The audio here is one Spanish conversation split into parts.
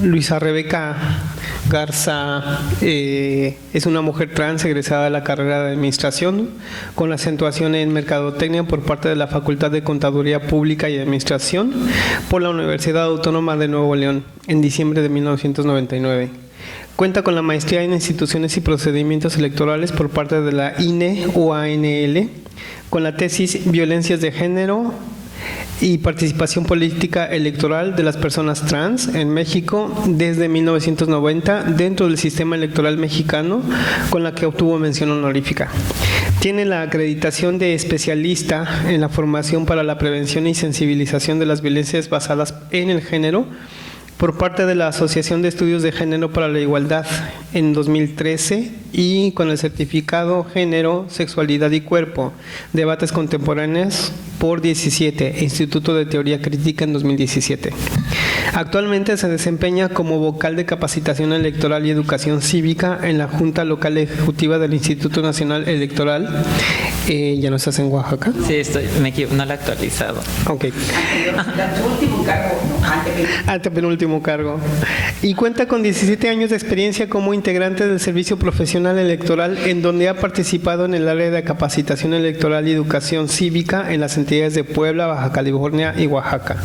Luisa Rebeca Garza es una mujer trans egresada de la carrera de Administración con acentuación en Mercadotecnia por parte de la Facultad de Contaduría Pública y Administración por la Universidad Autónoma de Nuevo León en diciembre de 1999. Cuenta con la maestría en Instituciones y Procedimientos Electorales por parte de la INE-UANL, con la tesis Violencias de Género y Participación Política Electoral de las Personas Trans en México desde 1990 dentro del sistema electoral mexicano, con la que obtuvo mención honorífica. Tiene la acreditación de especialista en la formación para la prevención y sensibilización de las violencias basadas en el género por parte de la Asociación de Estudios de Género para la Igualdad en 2013 y con el certificado Género, Sexualidad y Cuerpo, Debates Contemporáneos por 17, Instituto de Teoría Crítica en 2017. Actualmente se desempeña como vocal de capacitación electoral y educación cívica en la Junta Local Ejecutiva del Instituto Nacional Electoral. ¿Ya no estás en Oaxaca? Sí, no lo he actualizado. Ok. Tu último cargo, ¿no? Antepenúltimo cargo. Y cuenta con 17 años de experiencia como integrante del Servicio Profesional Electoral, en donde ha participado en el área de capacitación electoral y educación cívica en las entidades de Puebla, Baja California y Oaxaca.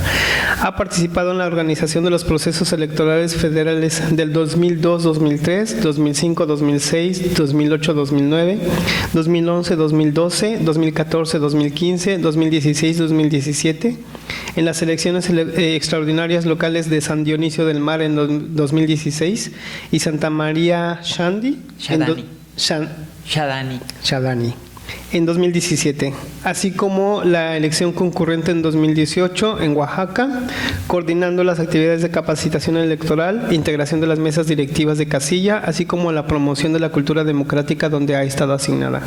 Ha participado en la organización de los procesos electorales federales del 2002-2003, 2005-2006, 2008-2009, 2011-2012, 2014-2015, 2016-2017, en las elecciones extraordinarias locales de San Dionisio del Mar en 2016 y Santa María Shadani en 2017, así como la elección concurrente en 2018 en Oaxaca, coordinando las actividades de capacitación electoral, integración de las mesas directivas de casilla, así como la promoción de la cultura democrática donde ha estado asignada.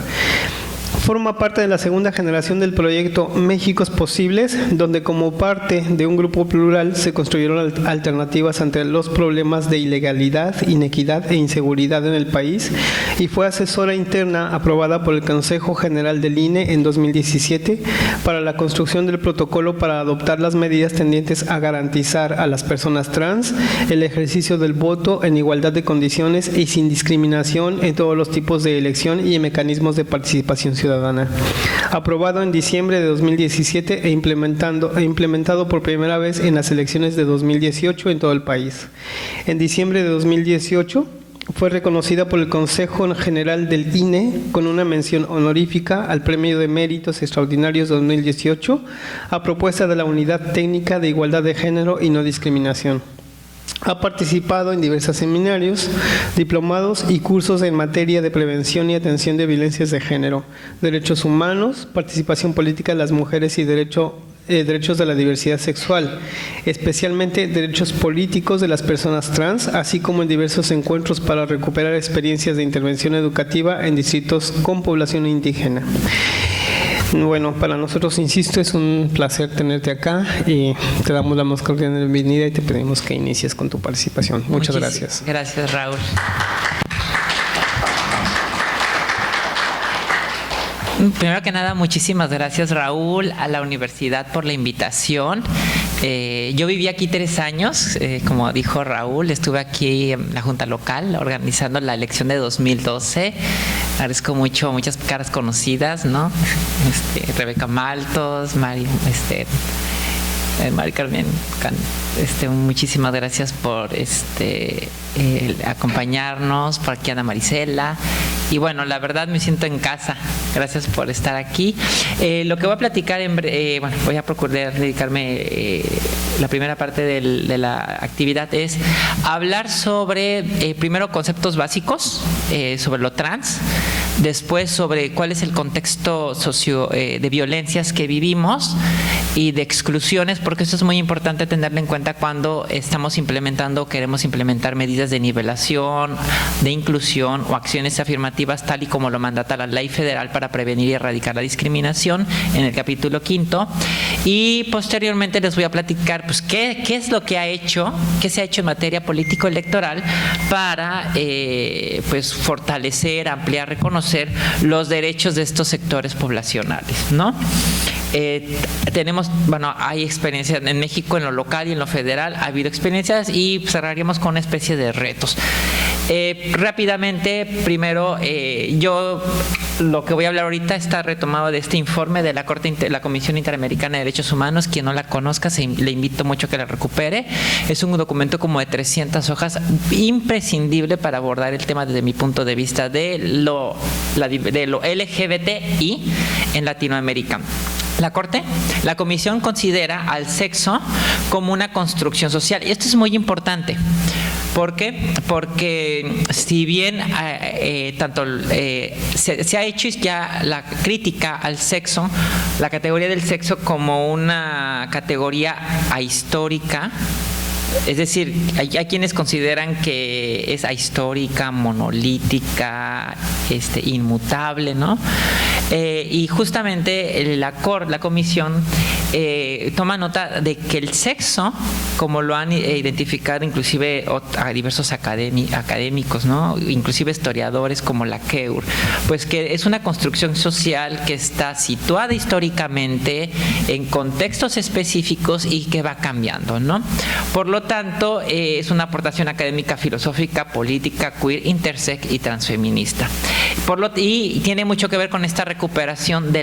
Forma parte de la segunda generación del proyecto Méxicos Posibles, donde como parte de un grupo plural se construyeron alternativas ante los problemas de ilegalidad, inequidad e inseguridad en el país, y fue asesora interna aprobada por el Consejo General del INE en 2017 para la construcción del protocolo para adoptar las medidas tendientes a garantizar a las personas trans el ejercicio del voto en igualdad de condiciones y sin discriminación en todos los tipos de elección y en mecanismos de participación ciudadana. Aprobado en diciembre de 2017 e implementado por primera vez en las elecciones de 2018 en todo el país. En diciembre de 2018 fue reconocida por el Consejo General del INE con una mención honorífica al Premio de Méritos Extraordinarios 2018 a propuesta de la Unidad Técnica de Igualdad de Género y No Discriminación. Ha participado en diversos seminarios, diplomados y cursos en materia de prevención y atención de violencias de género, derechos humanos, participación política de las mujeres y derechos de la diversidad sexual, especialmente derechos políticos de las personas trans, así como en diversos encuentros para recuperar experiencias de intervención educativa en distritos con población indígena. Bueno, para nosotros, insisto, es un placer tenerte acá y te damos la más cordial bienvenida y te pedimos que inicies con tu participación. Muchas gracias. Gracias, Raúl. Primero que nada, muchísimas gracias, Raúl, a la universidad por la invitación. Yo viví aquí 3 años, como dijo Raúl, estuve aquí en la Junta Local organizando la elección de 2012. Agradezco mucho, muchas caras conocidas, ¿no? Rebeca Maltos, Mari Carmen, muchísimas gracias por acompañarnos, por aquí Ana Marisela. Y bueno, la verdad me siento en casa. Gracias por estar aquí. Lo que voy a platicar, voy a procurar dedicarme, la primera parte de la actividad es hablar sobre, primero, conceptos básicos sobre lo trans, después sobre cuál es el contexto de violencias que vivimos y de exclusiones, porque eso es muy importante tenerlo en cuenta cuando estamos implementando o queremos implementar medidas de nivelación, de inclusión o acciones afirmativas, tal y como lo mandata la Ley Federal para prevenir y erradicar la discriminación en el capítulo 5. Y posteriormente les voy a platicar pues qué es lo que se ha hecho en materia político-electoral para pues fortalecer, ampliar, reconocer los derechos de estos sectores poblacionales, ¿no? hay experiencias en México, en lo local y en lo federal, ha habido experiencias y cerraríamos con una especie de retos. Rápidamente, primero, yo lo que voy a hablar ahorita está retomado de este informe de la Comisión Interamericana de Derechos Humanos. Quien no la conozca, le invito mucho a que la recupere. Es un documento como de 300 hojas, imprescindible para abordar el tema desde mi punto de vista de lo LGBTI en Latinoamérica. La Comisión considera al sexo como una construcción social. Y esto es muy importante. ¿Por qué? Porque si bien se ha hecho ya la crítica al sexo, la categoría del sexo como una categoría ahistórica, es decir, hay quienes consideran que es ahistórica, monolítica, inmutable, ¿no? Y justamente la Comisión toma nota de que el sexo, como lo han identificado inclusive a diversos académicos, ¿no? Inclusive historiadores como Laqueur, pues que es una construcción social que está situada históricamente en contextos específicos y que va cambiando, ¿no? Por lo tanto, es una aportación académica, filosófica, política, queer, intersex y transfeminista. Y tiene mucho que ver con esta recuperación de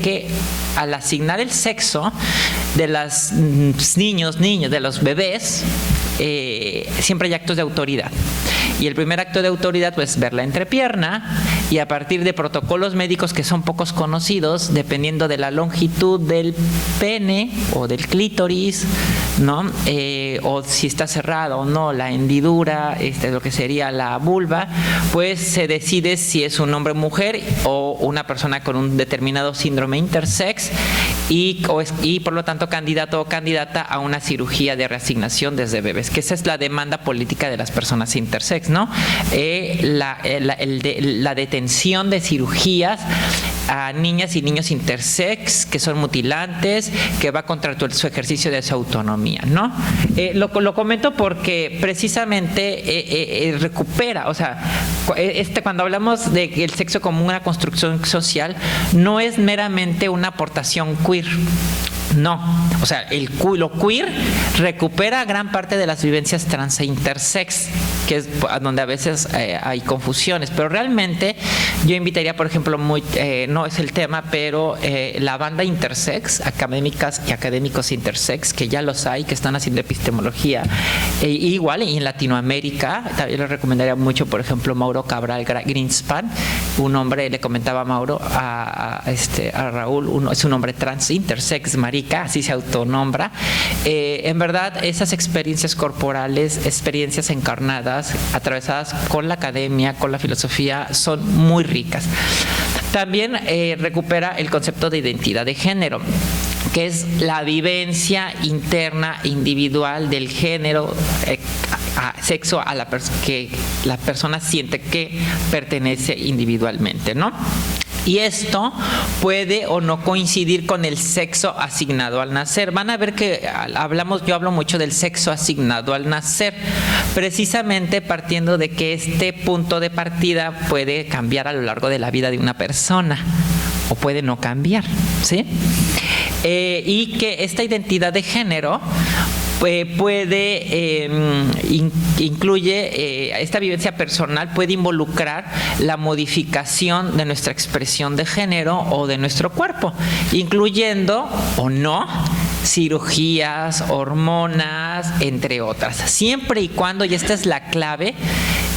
que al asignar el sexo de los niños, de los bebés, siempre hay actos de autoridad. Y el primer acto de autoridad, pues, ver la entrepierna, y a partir de protocolos médicos que son pocos conocidos, dependiendo de la longitud del pene o del clítoris, ¿no? O si está cerrada o no la hendidura, lo que sería la vulva, pues se decide si es un hombre o mujer o una persona con un determinado síndrome intersex y por lo tanto candidato o candidata a una cirugía de reasignación desde bebés, que esa es la demanda política de las personas intersex, ¿no? La detención de cirugías a niñas y niños intersex que son mutilantes, que va contra su ejercicio de su autonomía, ¿no? Lo comento porque precisamente recupera, o sea, cuando hablamos de el sexo como una construcción social, no es meramente una aportación queer. No, o sea, lo queer recupera gran parte de las vivencias trans e intersex, que es donde a veces hay confusiones, pero realmente yo invitaría, por ejemplo, no es el tema, pero la banda intersex, académicas y académicos intersex, que ya los hay, que están haciendo epistemología, igual y en Latinoamérica, también les recomendaría mucho, por ejemplo, Mauro Cabral Greenspan, un hombre, le comentaba a Mauro, a Raúl, es un hombre trans intersex, marica, así se autonombra. En verdad, esas experiencias corporales, experiencias encarnadas, atravesadas con la academia, con la filosofía, son muy ricas. También recupera el concepto de identidad de género, que es la vivencia interna individual del género, sexo que la persona siente que pertenece individualmente, ¿no? Y esto puede o no coincidir con el sexo asignado al nacer. Van a ver que yo hablo mucho del sexo asignado al nacer, precisamente partiendo de que este punto de partida puede cambiar a lo largo de la vida de una persona o puede no cambiar, ¿sí? Y que esta identidad de género incluye esta vivencia personal, puede involucrar la modificación de nuestra expresión de género o de nuestro cuerpo, incluyendo o no cirugías, hormonas, entre otras, siempre y cuando, y esta es la clave,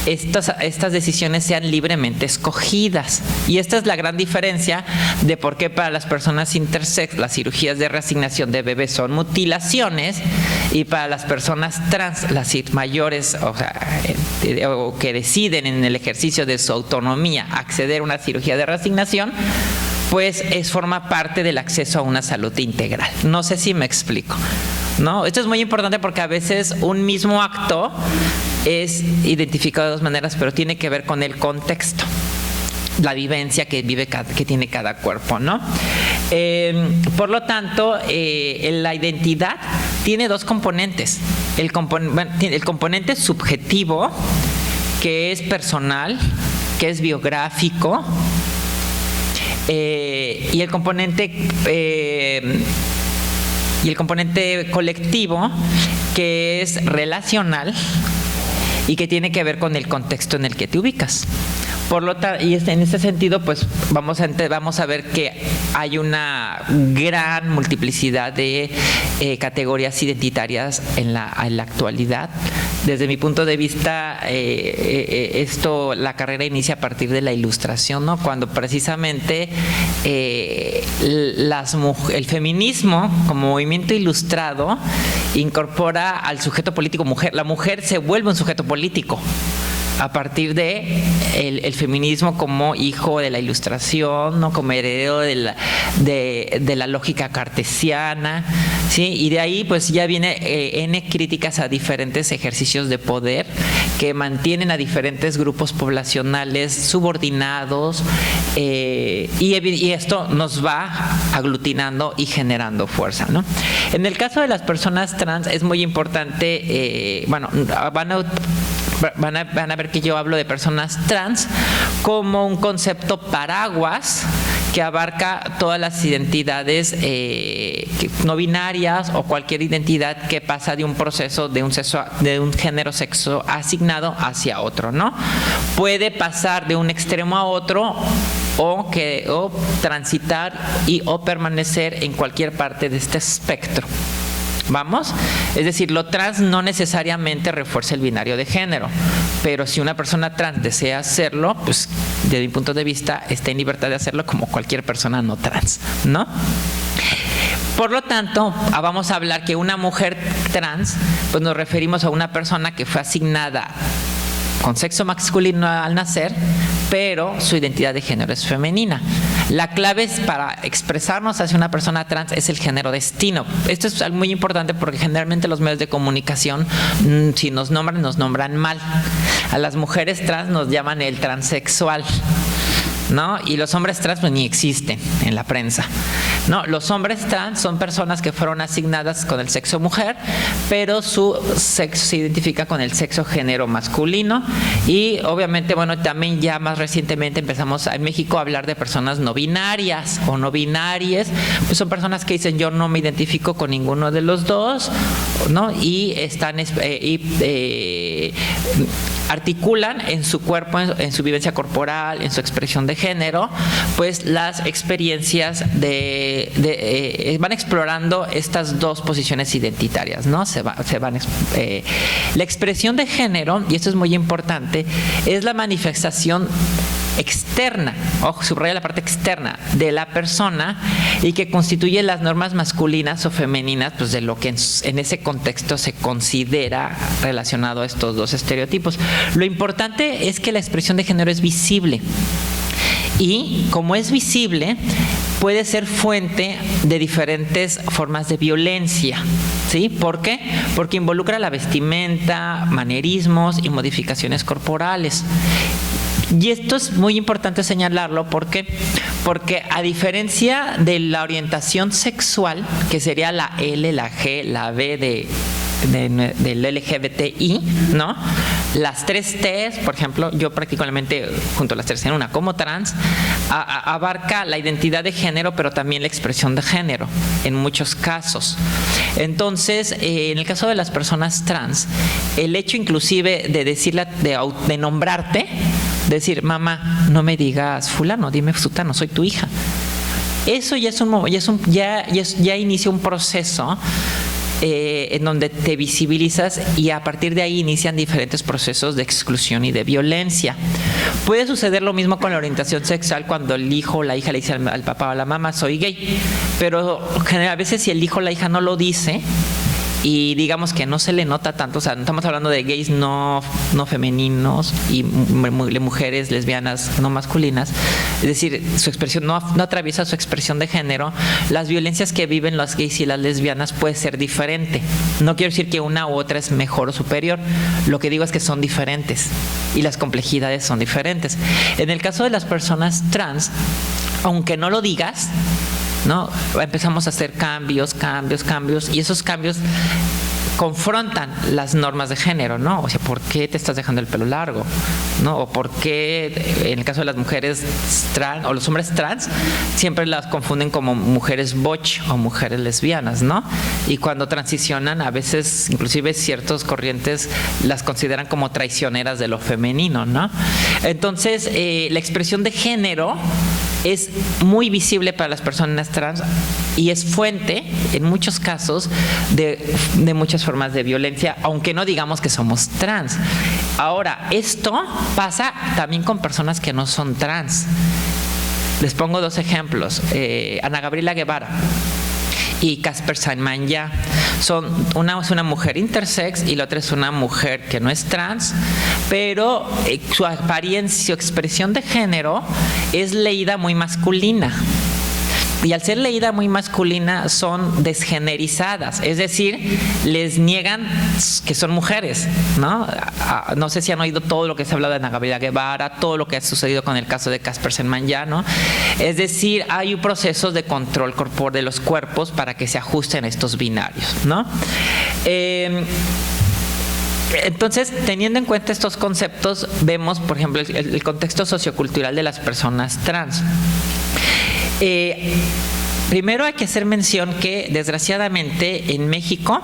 estas decisiones sean libremente escogidas. Y esta es la gran diferencia de por qué para las personas intersex las cirugías de reasignación de bebés son mutilaciones y para las personas trans, las mayores, o que deciden en el ejercicio de su autonomía acceder a una cirugía de reasignación, pues forma parte del acceso a una salud integral. No sé si me explico, ¿no? Esto es muy importante porque a veces un mismo acto es identificado de dos maneras, pero tiene que ver con el contexto, la vivencia que tiene cada cuerpo, ¿no? Por lo tanto, la identidad tiene dos componentes. El componente subjetivo, que es personal, que es biográfico, y el componente colectivo, que es relacional y que tiene que ver con el contexto en el que te ubicas. Por lo tanto, y en ese sentido, pues vamos a ver que hay una gran multiplicidad de categorías identitarias en la actualidad. Desde mi punto de vista, la carrera inicia a partir de la Ilustración, ¿no? Cuando precisamente el feminismo como movimiento ilustrado incorpora al sujeto político mujer. La mujer se vuelve un sujeto político a partir de el feminismo como hijo de la Ilustración, ¿no? Como heredero de la lógica cartesiana, ¿sí? Y de ahí pues ya viene N críticas a diferentes ejercicios de poder que mantienen a diferentes grupos poblacionales subordinados, y esto nos va aglutinando y generando fuerza, ¿no? En el caso de las personas trans es muy importante, van a ver que yo hablo de personas trans como un concepto paraguas que abarca todas las identidades no binarias o cualquier identidad que pasa de un proceso de un género sexo asignado hacia otro, ¿no? Puede pasar de un extremo a otro o transitar o permanecer en cualquier parte de este espectro. ¿Vamos? Es decir, lo trans no necesariamente refuerza el binario de género, pero si una persona trans desea hacerlo, pues desde mi punto de vista está en libertad de hacerlo como cualquier persona no trans, ¿no? Por lo tanto, vamos a hablar que una mujer trans, pues nos referimos a una persona que fue asignada con sexo masculino al nacer, pero su identidad de género es femenina. La clave para expresarnos hacia una persona trans es el género destino. Esto es algo muy importante porque generalmente los medios de comunicación, si nos nombran mal. A las mujeres trans nos llaman el transexual, ¿no? Y los hombres trans pues ni existen en la prensa, ¿no? Los hombres trans son personas que fueron asignadas con el sexo mujer, pero su sexo se identifica con el sexo género masculino. Y obviamente, bueno, también ya más recientemente empezamos en México a hablar de personas no binarias o no binarias, pues son personas que dicen yo no me identifico con ninguno de los dos, ¿no? Y están articulan en su cuerpo, en su vivencia corporal, en su expresión de género, pues las experiencias van explorando estas dos posiciones identitarias, ¿no? La expresión de género, y esto es muy importante, es la manifestación externa, ojo, subraya la parte externa de la persona y que constituye las normas masculinas o femeninas, pues de lo que en ese contexto se considera relacionado a estos dos estereotipos. Lo importante es que la expresión de género es visible y como es visible puede ser fuente de diferentes formas de violencia, ¿sí? ¿Por qué? Porque involucra la vestimenta, manierismos y modificaciones corporales. Y esto es muy importante señalarlo porque a diferencia de la orientación sexual, que sería la L, la G, la B del LGBTI, ¿no? Las 3 T's, por ejemplo, yo prácticamente junto a las 3 en una como trans, abarca la identidad de género, pero también la expresión de género, en muchos casos. Entonces, en el caso de las personas trans, el hecho inclusive de decirla, de nombrarte, decir, mamá, no me digas fulano, dime sutano, soy tu hija. Eso ya inicia un proceso en donde te visibilizas y a partir de ahí inician diferentes procesos de exclusión y de violencia. Puede suceder lo mismo con la orientación sexual cuando el hijo o la hija le dice al papá o a la mamá, soy gay, pero a veces si el hijo o la hija no lo dice y digamos que no se le nota tanto, o sea, estamos hablando de gays no femeninos y mujeres lesbianas no masculinas, es decir, su expresión no atraviesa su expresión de género, las violencias que viven los gays y las lesbianas puede ser diferente. No quiero decir que una u otra es mejor o superior, lo que digo es que son diferentes y las complejidades son diferentes. En el caso de las personas trans, aunque no lo digas, ¿no? Empezamos a hacer cambios y esos cambios confrontan las normas de género, ¿no? O sea, ¿por qué te estás dejando el pelo largo? ¿No? O ¿por qué en el caso de las mujeres trans o los hombres trans siempre las confunden como mujeres butch o mujeres lesbianas, ¿no? Y cuando transicionan, a veces inclusive ciertas corrientes las consideran como traicioneras de lo femenino, ¿no? Entonces, la expresión de género es muy visible para las personas trans y es fuente, en muchos casos, de muchas formas de violencia, aunque no digamos que somos trans. Ahora, esto pasa también con personas que no son trans. Les pongo 2 ejemplos. Ana Gabriela Guevara y Casper Semenya una es una mujer intersex y la otra es una mujer que no es trans, pero su apariencia, su expresión de género es leída muy masculina. Y al ser leída muy masculina son desgenerizadas, es decir, les niegan que son mujeres, ¿no? No sé si han oído todo lo que se ha hablado de Ana Gabriela Guevara, todo lo que ha sucedido con el caso de Casper Semenya, ¿no? Es decir, hay procesos de control corporal de los cuerpos para que se ajusten a estos binarios, ¿no? Entonces, teniendo en cuenta estos conceptos, vemos, por ejemplo, el contexto sociocultural de las personas trans. Primero hay que hacer mención que desgraciadamente en México,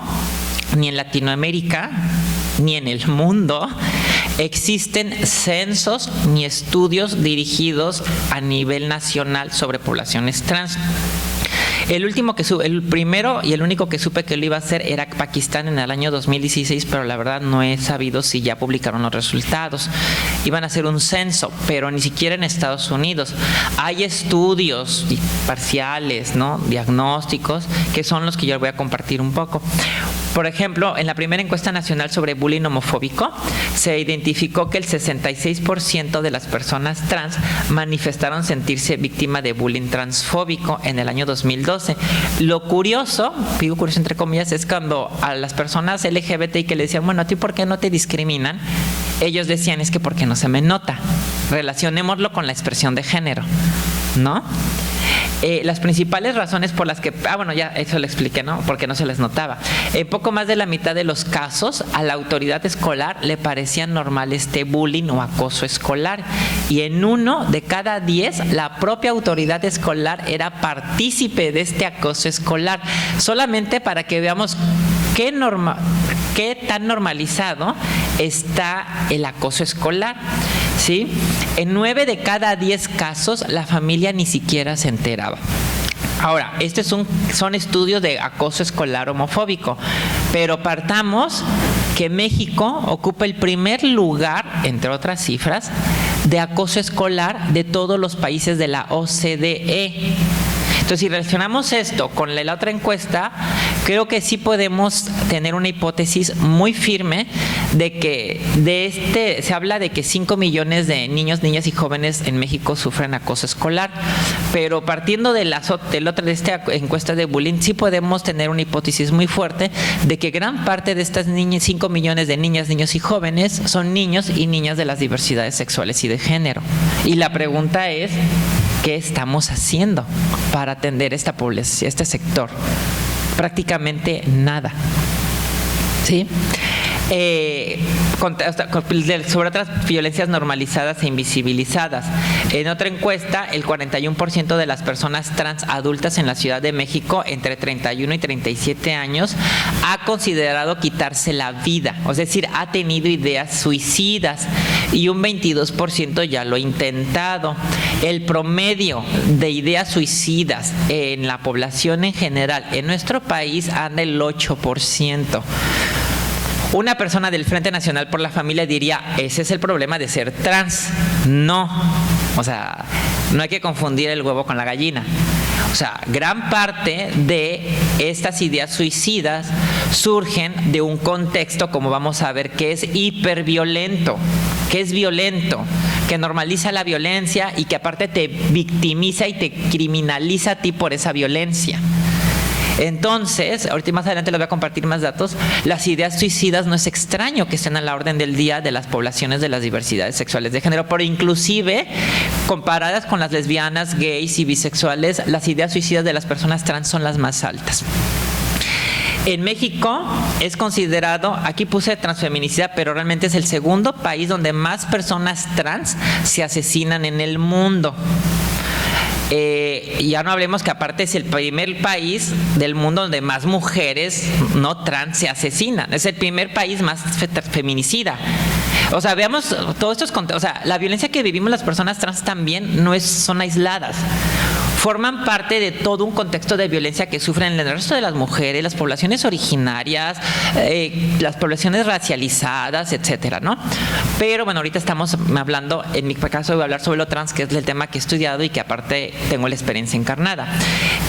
ni en Latinoamérica, ni en el mundo existen censos ni estudios dirigidos a nivel nacional sobre poblaciones trans. El primero y el único que supe que lo iba a hacer era Pakistán en el año 2016, pero la verdad no he sabido si ya publicaron los resultados. Iban a hacer un censo, pero ni siquiera en Estados Unidos. Hay estudios parciales, ¿no? Diagnósticos, que son los que yo voy a compartir un poco. Por ejemplo, en la primera encuesta nacional sobre bullying homofóbico, se identificó que el 66% de las personas trans manifestaron sentirse víctima de bullying transfóbico en el año 2012. Lo curioso, digo curioso entre comillas, es cuando a las personas LGBTI que le decían, bueno, ¿a ti por qué no te discriminan? Ellos decían, es que porque no se me nota. Relacionémoslo con la expresión de género, ¿no? Las principales razones por las que... bueno, ya eso lo expliqué, ¿no? Porque no se les notaba. Poco más de la mitad de los casos a la autoridad escolar le parecía normal este bullying o acoso escolar. Y en 1 de cada 10, la propia autoridad escolar era partícipe de este acoso escolar. Solamente para que veamos qué tan normalizado está el acoso escolar, ¿sí? En 9 de cada 10 casos, la familia ni siquiera se enteraba. Ahora, estos son estudios de acoso escolar homofóbico, pero partamos que México ocupa el primer lugar, entre otras cifras, de acoso escolar de todos los países de la OCDE. Entonces, si relacionamos esto con la otra encuesta, creo que sí podemos tener una hipótesis muy firme de que se habla de que 5 millones de niños, niñas y jóvenes en México sufren acoso escolar, pero partiendo de esta encuesta de bullying, sí podemos tener una hipótesis muy fuerte de que gran parte de estas 5 millones de niñas, niños y jóvenes son niños y niñas de las diversidades sexuales y de género. Y la pregunta es, ¿qué estamos haciendo para atender esta población, este sector? Prácticamente nada, ¿sí? Sobre otras violencias normalizadas e invisibilizadas. En otra encuesta, el 41% de las personas trans adultas en la Ciudad de México entre 31 y 37 años ha considerado quitarse la vida, es decir, ha tenido ideas suicidas, y un 22% ya lo ha intentado. El promedio de ideas suicidas en la población en general en nuestro país anda el 8%. Una persona del Frente Nacional por la Familia diría, ese es el problema de ser trans. No, o sea, no hay que confundir el huevo con la gallina. O sea, gran parte de estas ideas suicidas surgen de un contexto, como vamos a ver, que es hiperviolento, que es violento, que normaliza la violencia y que aparte te victimiza y te criminaliza a ti por esa violencia. Entonces, ahorita más adelante les voy a compartir más datos. Las ideas suicidas no es extraño que estén a la orden del día de las poblaciones de las diversidades sexuales de género, pero inclusive comparadas con las lesbianas, gays y bisexuales, las ideas suicidas de las personas trans son las más altas. En México es considerado, aquí puse transfeminicida, pero realmente es el segundo país donde más personas trans se asesinan en el mundo. Ya no hablemos que aparte es el primer país del mundo donde más mujeres no trans se asesinan. Es el primer país más feminicida. O sea, veamos todos estos contextos. O sea, la violencia que vivimos las personas trans también son aisladas. Forman parte de todo un contexto de violencia que sufren el resto de las mujeres, las poblaciones originarias, las poblaciones racializadas, etcétera, ¿no? Pero bueno, ahorita estamos hablando, en mi caso voy a hablar sobre lo trans, que es el tema que he estudiado y que aparte tengo la experiencia encarnada.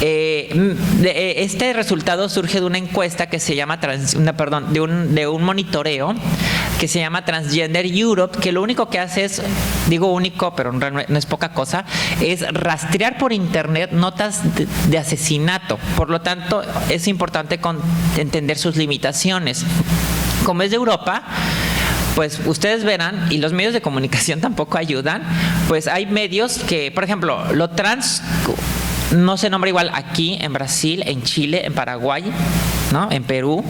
Este resultado surge de una encuesta que se llama, de un monitoreo que se llama Transgender Europe, que lo único que hace es, digo único, pero no es poca cosa, es rastrear por internet notas de asesinato. Por lo tanto, es importante entender sus limitaciones. Como es de Europa, pues ustedes verán, y los medios de comunicación tampoco ayudan, pues hay medios que, por ejemplo, lo trans no se nombra igual aquí, en Brasil, en Chile, en Paraguay, ¿no? En Perú.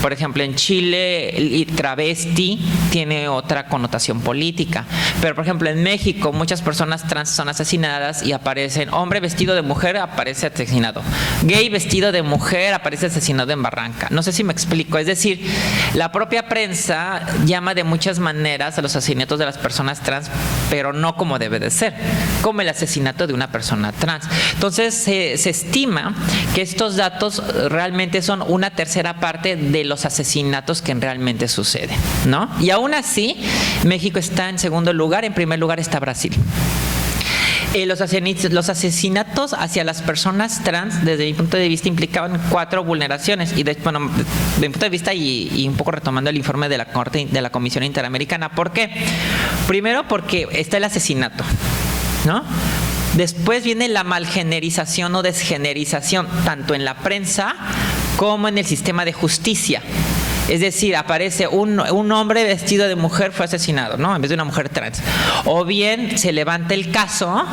Por ejemplo, en Chile, travesti tiene otra connotación política. Pero, por ejemplo, en México, muchas personas trans son asesinadas y aparecen hombre vestido de mujer, aparece asesinado. Gay vestido de mujer, aparece asesinado en Barranca. No sé si me explico. Es decir, la propia prensa llama de muchas maneras a los asesinatos de las personas trans, pero no como debe de ser, como el asesinato de una persona trans. Entonces, se estima que estos datos realmente son una tercera parte de los asesinatos que realmente suceden, ¿no? Y aún así, México está en segundo lugar, en primer lugar está Brasil. Los asesinatos hacia las personas trans, desde mi punto de vista, implicaban 4 vulneraciones. Y desde mi punto de vista, y un poco retomando el informe de la Corte de la Comisión Interamericana. ¿Por qué? Primero, porque está el asesinato, ¿no? Después viene la malgenerización o desgenerización, tanto en la prensa como en el sistema de justicia. Es decir, aparece un hombre vestido de mujer fue asesinado, ¿no? En vez de una mujer trans. O bien se levanta el caso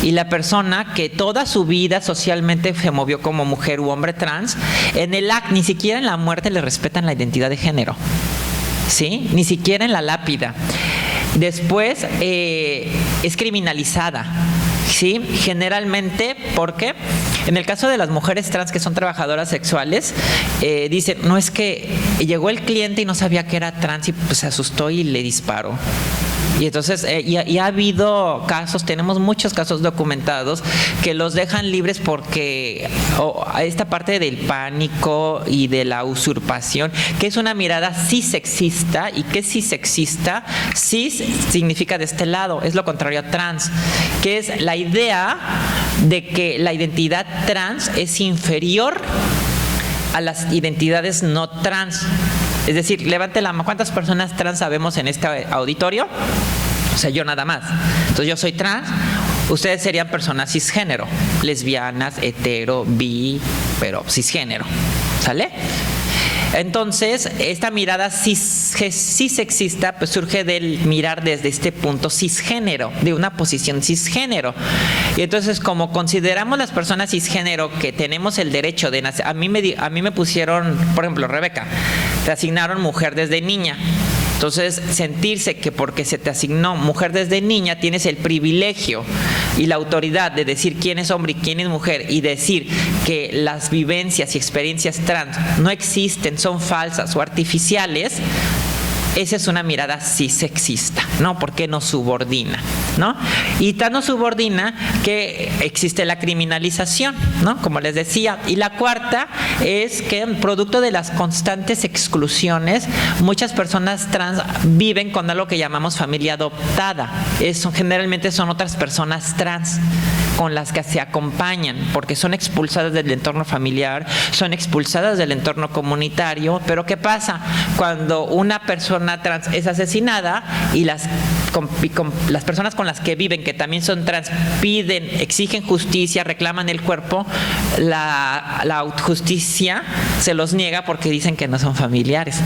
y la persona que toda su vida socialmente se movió como mujer u hombre trans, en el acto, ni siquiera en la muerte le respetan la identidad de género, ¿sí? Ni siquiera en la lápida. Después es criminalizada, ¿sí? Generalmente, porque en el caso de las mujeres trans que son trabajadoras sexuales, dicen, no, es que llegó el cliente y no sabía que era trans y pues se asustó y le disparó. Y entonces, y ha habido casos, tenemos muchos casos documentados que los dejan libres porque esta parte del pánico y de la usurpación, que es una mirada cisexista, y que es cisexista, cis significa de este lado, es lo contrario a trans, que es la idea de que la identidad trans es inferior a las identidades no trans. Es decir, levante la mano. ¿Cuántas personas trans sabemos en este auditorio? O sea, yo nada más. Entonces, yo soy trans. Ustedes serían personas cisgénero, lesbianas, hetero, bi, pero cisgénero. ¿Sale? Entonces, esta mirada cisexista pues surge del mirar desde este punto cisgénero, de una posición cisgénero. Y entonces, como consideramos las personas cisgénero que tenemos el derecho de nacer, a mí me pusieron, por ejemplo, Rebeca, te asignaron mujer desde niña. Entonces, sentirse que porque se te asignó mujer desde niña, tienes el privilegio y la autoridad de decir quién es hombre y quién es mujer, y decir que las vivencias y experiencias trans no existen, son falsas o artificiales, esa es una mirada cisexista, ¿no? Porque nos subordina, ¿no? Y tan nos subordina que existe la criminalización, ¿no? Como les decía. Y la cuarta es que, producto de las constantes exclusiones, muchas personas trans viven con algo que llamamos familia adoptada. Generalmente son otras personas trans con las que se acompañan, porque son expulsadas del entorno familiar, son expulsadas del entorno comunitario. Pero ¿qué pasa? Cuando una persona trans es asesinada y las personas con las que viven, que también son trans, exigen justicia, reclaman el cuerpo, la justicia se los niega porque dicen que no son familiares,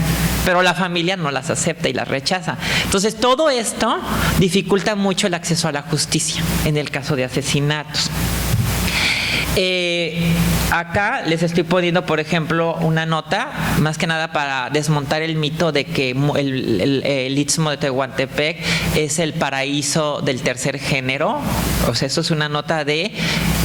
pero la familia no las acepta y las rechaza. Entonces, todo esto dificulta mucho el acceso a la justicia en el caso de asesinatos. Acá les estoy poniendo, por ejemplo, una nota, más que nada para desmontar el mito de que el Istmo de Tehuantepec es el paraíso del tercer género. O sea, eso es una nota de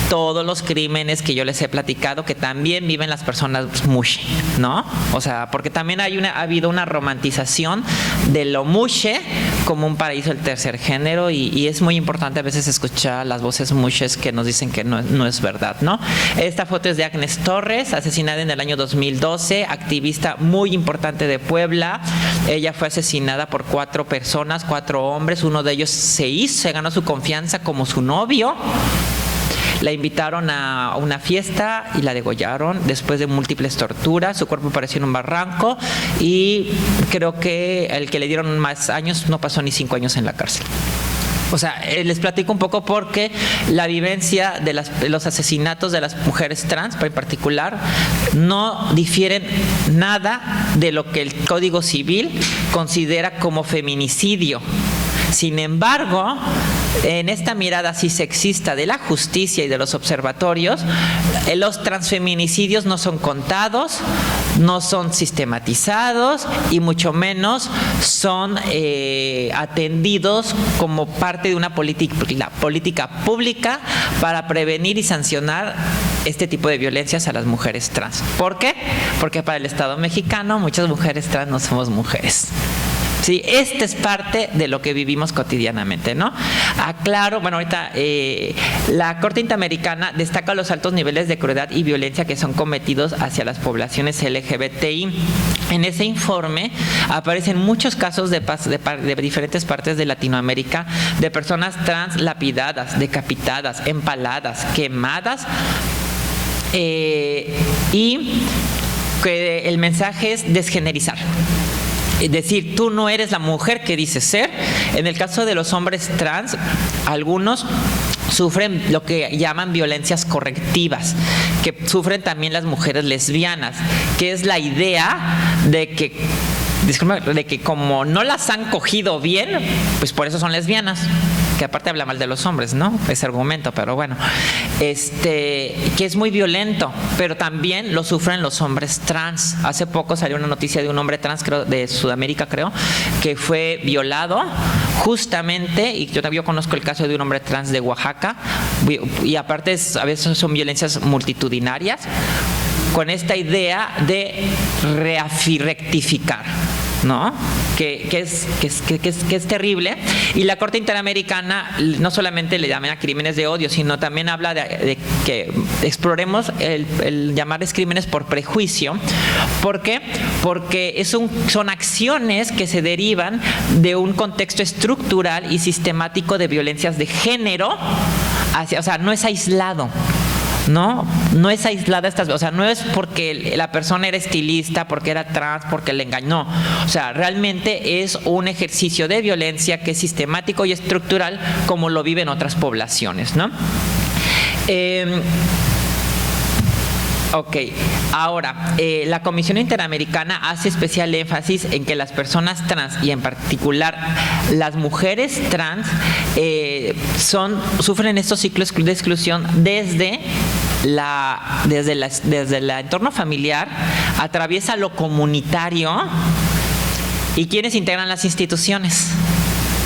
todos los crímenes que yo les he platicado que también viven las personas mushe, ¿no? O sea, porque también ha habido una romantización de lo mushe como un paraíso del tercer género y es muy importante a veces escuchar las voces mushes que nos dicen que no es verdad, ¿no? Esta foto es de Agnes Torres, asesinada en el año 2012, activista muy importante de Puebla. Ella fue asesinada por 4 personas, 4 hombres, uno de ellos se ganó su confianza como su novio. La invitaron a una fiesta y la degollaron después de múltiples torturas. Su cuerpo apareció en un barranco y creo que el que le dieron más años no pasó ni 5 años en la cárcel. O sea, les platico un poco porque la vivencia de los asesinatos de las mujeres trans, en particular, no difieren nada de lo que el Código Civil considera como feminicidio. Sin embargo, en esta mirada así sexista de la justicia y de los observatorios, los transfeminicidios no son contados, no son sistematizados y mucho menos son atendidos como parte de una política pública para prevenir y sancionar este tipo de violencias a las mujeres trans. ¿Por qué? Porque para el Estado mexicano muchas mujeres trans no somos mujeres. Sí, esta es parte de lo que vivimos cotidianamente, ¿no? Aclaro, bueno, ahorita la Corte Interamericana destaca los altos niveles de crueldad y violencia que son cometidos hacia las poblaciones LGBTI. En ese informe aparecen muchos casos de diferentes partes de Latinoamérica de personas trans lapidadas, decapitadas, empaladas, quemadas, y que el mensaje es desgenerizar. Es decir, tú no eres la mujer que dices ser. En el caso de los hombres trans, algunos sufren lo que llaman violencias correctivas, que sufren también las mujeres lesbianas, que es la idea de que como no las han cogido bien, pues por eso son lesbianas. Que aparte habla mal de los hombres, ¿no? Ese argumento, pero bueno, que es muy violento, pero también lo sufren los hombres trans. Hace poco salió una noticia de un hombre trans, creo, de Sudamérica, creo, que fue violado justamente, y yo también conozco el caso de un hombre trans de Oaxaca, y aparte a veces son violencias multitudinarias, con esta idea de rectificar, ¿no? Que es terrible. Y la Corte Interamericana no solamente le llaman a crímenes de odio, sino también habla de que exploremos el llamarles crímenes por prejuicio. ¿Por qué? Porque son acciones que se derivan de un contexto estructural y sistemático de violencias de género, o sea, no es aislado. No es aislada o sea, no es porque la persona era estilista, porque era trans, porque le engañó. O sea, realmente es un ejercicio de violencia que es sistemático y estructural como lo viven otras poblaciones, ¿no? Ok, ahora, la Comisión Interamericana hace especial énfasis en que las personas trans y en particular las mujeres trans sufren estos ciclos de exclusión desde el entorno familiar, atraviesa lo comunitario. ¿Y quiénes integran las instituciones?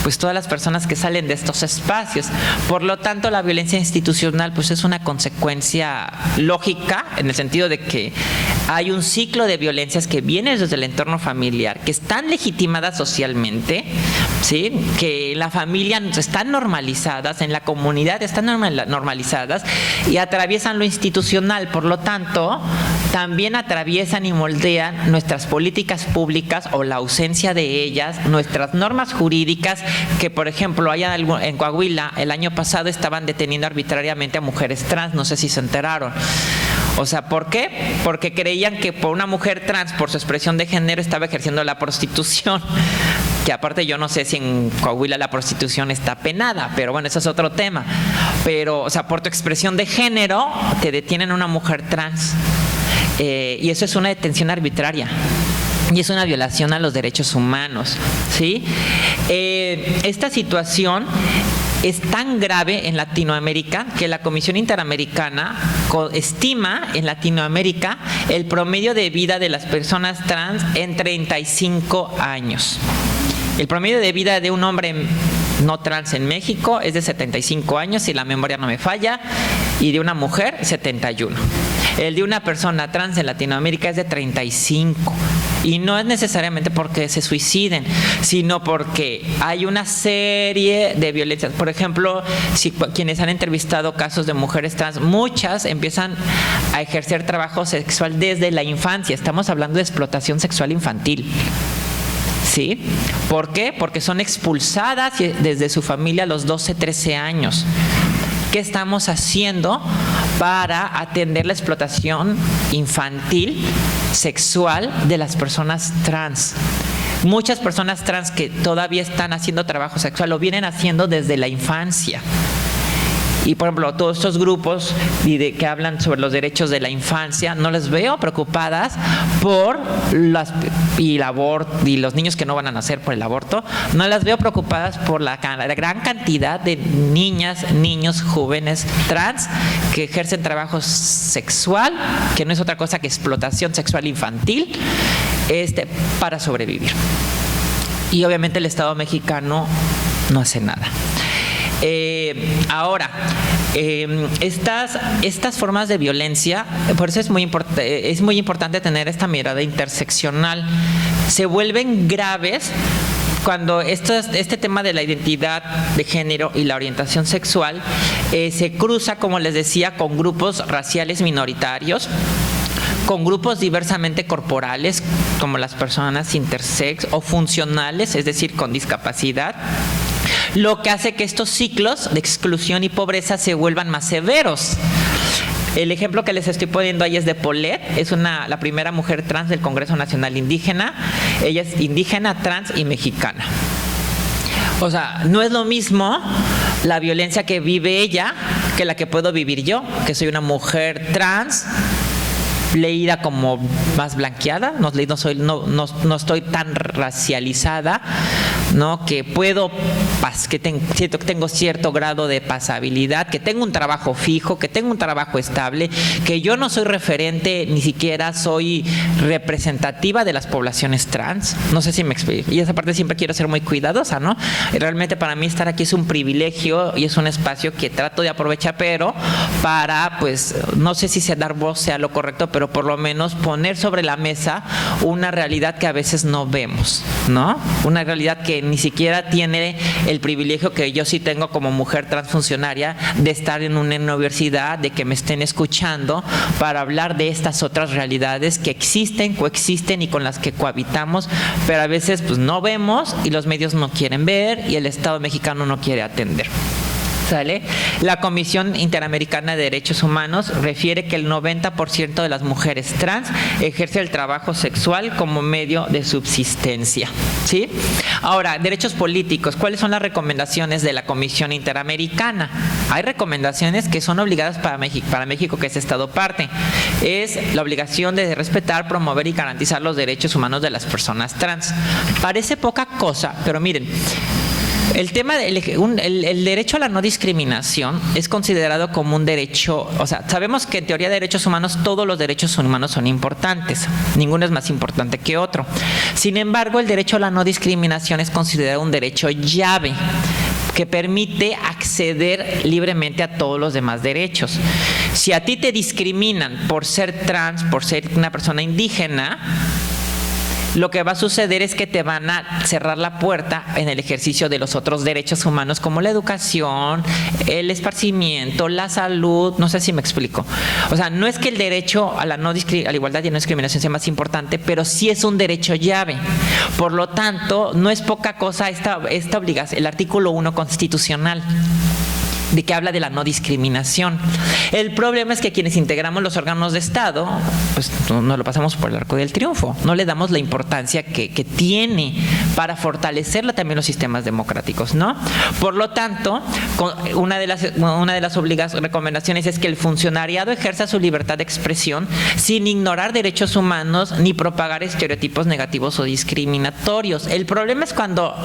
Pues todas las personas que salen de estos espacios. Por lo tanto, la violencia institucional pues es una consecuencia lógica, en el sentido de que hay un ciclo de violencias que viene desde el entorno familiar, que están legitimadas socialmente, ¿sí? Que en la familia están normalizadas, en la comunidad están normalizadas y atraviesan lo institucional. Por lo tanto, también atraviesan y moldean nuestras políticas públicas o la ausencia de ellas, nuestras normas jurídicas, que por ejemplo allá en Coahuila el año pasado estaban deteniendo arbitrariamente a mujeres trans, no sé si se enteraron. O sea, ¿por qué? Porque creían que por una mujer trans, por su expresión de género, estaba ejerciendo la prostitución. Que aparte yo no sé si en Coahuila la prostitución está penada, pero bueno, eso es otro tema. Pero, o sea, por tu expresión de género te detienen a una mujer trans. Y eso es una detención arbitraria. Y es una violación a los derechos humanos, ¿sí? Esta situación es tan grave en Latinoamérica que la Comisión Interamericana estima en Latinoamérica el promedio de vida de las personas trans en 35 años. El promedio de vida de un hombre no trans en México es de 75 años, si la memoria no me falla, y de una mujer, 71. El de una persona trans en Latinoamérica es de 35. Y no es necesariamente porque se suiciden, sino porque hay una serie de violencias. Por ejemplo, quienes han entrevistado casos de mujeres trans, muchas empiezan a ejercer trabajo sexual desde la infancia. Estamos hablando de explotación sexual infantil. ¿Sí? ¿Por qué? Porque son expulsadas desde su familia a los 12, 13 años. ¿Qué estamos haciendo para atender la explotación infantil sexual de las personas trans? Muchas personas trans que todavía están haciendo trabajo sexual lo vienen haciendo desde la infancia. Y, por ejemplo, todos estos grupos que hablan sobre los derechos de la infancia, no les veo preocupadas por el aborto y los niños que no van a nacer por el aborto. No las veo preocupadas por la gran cantidad de niñas, niños, jóvenes trans que ejercen trabajo sexual, que no es otra cosa que explotación sexual infantil, para sobrevivir. Y obviamente el Estado mexicano no hace nada. Ahora, estas formas de violencia, por eso es muy importante tener esta mirada interseccional. Se vuelven graves cuando este tema de la identidad de género y la orientación sexual se cruza, como les decía, con grupos raciales minoritarios, con grupos diversamente corporales, como las personas intersex o funcionales, es decir, con discapacidad, lo que hace que estos ciclos de exclusión y pobreza se vuelvan más severos. El ejemplo que les estoy poniendo ahí es de Paulette, es la primera mujer trans del Congreso Nacional Indígena. Ella es indígena, trans y mexicana. O sea, no es lo mismo la violencia que vive ella que la que puedo vivir yo, que soy una mujer trans, leída como más blanqueada, no estoy tan racializada, ¿no? Que siento que tengo cierto grado de pasabilidad, que tengo un trabajo fijo, que tengo un trabajo estable, que yo no soy referente, ni siquiera soy representativa de las poblaciones trans. No sé si me explico. Y esa parte siempre quiero ser muy cuidadosa, ¿no? Realmente para mí estar aquí es un privilegio y es un espacio que trato de aprovechar, pero para, pues, no sé si dar voz sea lo correcto, pero por lo menos poner sobre la mesa una realidad que a veces no vemos, ¿no? Una realidad que ni siquiera tiene el privilegio que yo sí tengo como mujer transfuncionaria de estar en una universidad, de que me estén escuchando para hablar de estas otras realidades que existen, coexisten y con las que cohabitamos, pero a veces pues no vemos y los medios no quieren ver y el Estado mexicano no quiere atender. ¿Sale? La Comisión Interamericana de Derechos Humanos refiere que el 90% de las mujeres trans ejerce el trabajo sexual como medio de subsistencia. ¿Sí? Ahora, derechos políticos. ¿Cuáles son las recomendaciones de la Comisión Interamericana? Hay recomendaciones que son obligadas para México, que es Estado parte. Es la obligación de respetar, promover y garantizar los derechos humanos de las personas trans. Parece poca cosa, pero miren, el tema el derecho a la no discriminación es considerado como un derecho, o sea, sabemos que en teoría de derechos humanos todos los derechos humanos son importantes, ninguno es más importante que otro. Sin embargo, el derecho a la no discriminación es considerado un derecho llave que permite acceder libremente a todos los demás derechos. Si a ti te discriminan por ser trans, por ser una persona indígena, lo que va a suceder es que te van a cerrar la puerta en el ejercicio de los otros derechos humanos como la educación, el esparcimiento, la salud, no sé si me explico. O sea, no es que el derecho a la igualdad y no discriminación sea más importante, pero sí es un derecho llave. Por lo tanto, no es poca cosa esta obligación, el artículo 1 constitucional, de que habla de la no discriminación. El problema es que quienes integramos los órganos de Estado, pues no lo pasamos por el arco del triunfo, no le damos la importancia que tiene para fortalecer también los sistemas democráticos, ¿no? Por lo tanto, una de las recomendaciones es que el funcionariado ejerza su libertad de expresión sin ignorar derechos humanos ni propagar estereotipos negativos o discriminatorios. El problema es cuando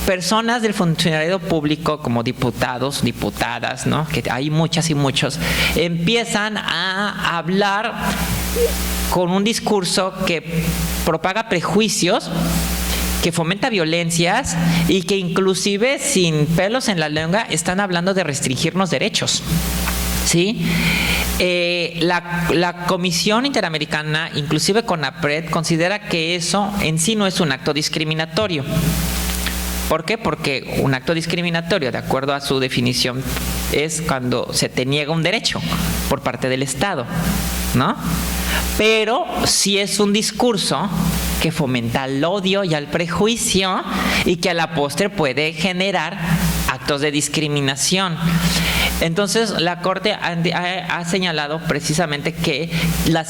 personas del funcionariado público como diputados, diputadas, ¿no? Que hay muchas y muchos, empiezan a hablar con un discurso que propaga prejuicios, que fomenta violencias y que inclusive sin pelos en la lengua están hablando de restringirnos derechos. ¿Sí? La Comisión Interamericana, inclusive CONAPRED, considera que eso en sí no es un acto discriminatorio. ¿Por qué? Porque un acto discriminatorio, de acuerdo a su definición, es cuando se te niega un derecho por parte del Estado, ¿no? Pero sí es un discurso que fomenta el odio y el prejuicio y que a la postre puede generar actos de discriminación. Entonces, la Corte ha señalado precisamente que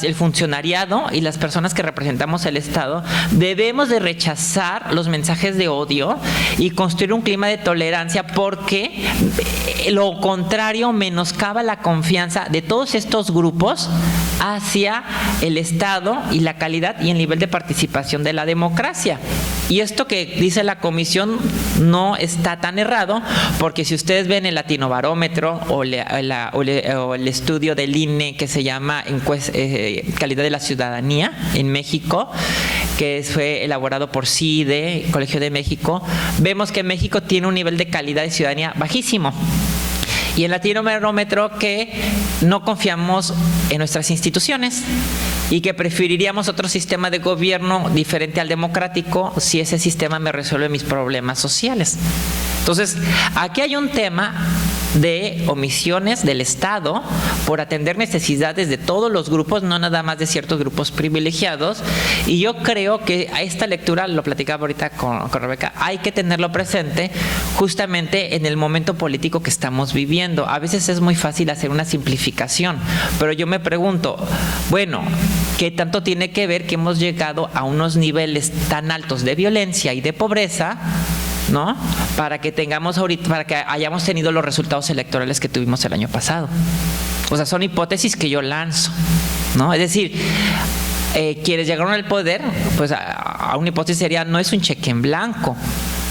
el funcionariado y las personas que representamos el Estado debemos de rechazar los mensajes de odio y construir un clima de tolerancia, porque lo contrario menoscaba la confianza de todos estos grupos hacia el Estado y la calidad y el nivel de participación de la democracia. Y esto que dice la Comisión no está tan errado, porque si ustedes ven el Latinobarómetro o el estudio del INE que se llama Calidad de la Ciudadanía en México, que fue elaborado por CIDE, Colegio de México, vemos que México tiene un nivel de calidad de ciudadanía bajísimo. Y el Latinobarómetro que no confiamos en nuestras instituciones y que preferiríamos otro sistema de gobierno diferente al democrático si ese sistema me resuelve mis problemas sociales. Entonces, aquí hay un tema de omisiones del Estado por atender necesidades de todos los grupos, no nada más de ciertos grupos privilegiados, y yo creo que a esta lectura, lo platicaba ahorita con Rebeca, hay que tenerlo presente justamente en el momento político que estamos viviendo. A veces es muy fácil hacer una simplificación, pero yo me pregunto, bueno, ¿qué tanto tiene que ver que hemos llegado a unos niveles tan altos de violencia y de pobreza, ¿no? Para que hayamos tenido los resultados electorales que tuvimos el año pasado. O sea, son hipótesis que yo lanzo, ¿no? Es decir, quienes llegaron al poder, pues a una hipótesis sería, no es un cheque en blanco,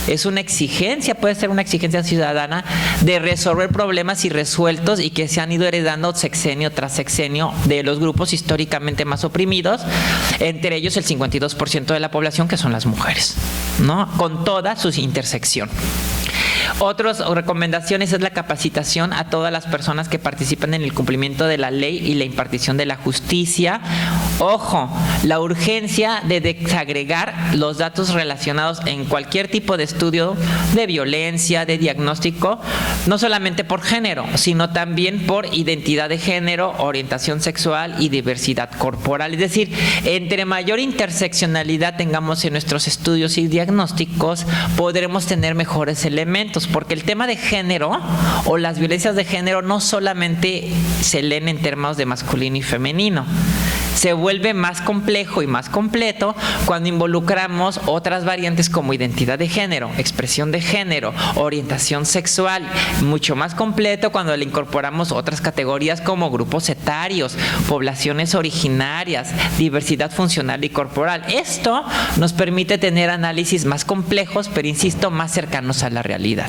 es una exigencia, puede ser una exigencia ciudadana de resolver problemas irresueltos y que se han ido heredando sexenio tras sexenio de los grupos históricamente más oprimidos, entre ellos el 52% de la población, que son las mujeres, ¿no? Con toda su intersección. Otras recomendaciones es la capacitación a todas las personas que participan en el cumplimiento de la ley y la impartición de la justicia. Ojo, la urgencia de desagregar los datos relacionados en cualquier tipo de estudio de violencia, de diagnóstico, no solamente por género, sino también por identidad de género, orientación sexual y diversidad corporal. Es decir, entre mayor interseccionalidad tengamos en nuestros estudios y diagnósticos, podremos tener mejores elementos, porque el tema de género o las violencias de género no solamente se leen en términos de masculino y femenino. Se vuelve más complejo y más completo cuando involucramos otras variantes como identidad de género, expresión de género, orientación sexual. Mucho más completo cuando le incorporamos otras categorías como grupos etarios, poblaciones originarias, diversidad funcional y corporal. Esto nos permite tener análisis más complejos, pero insisto, más cercanos a la realidad.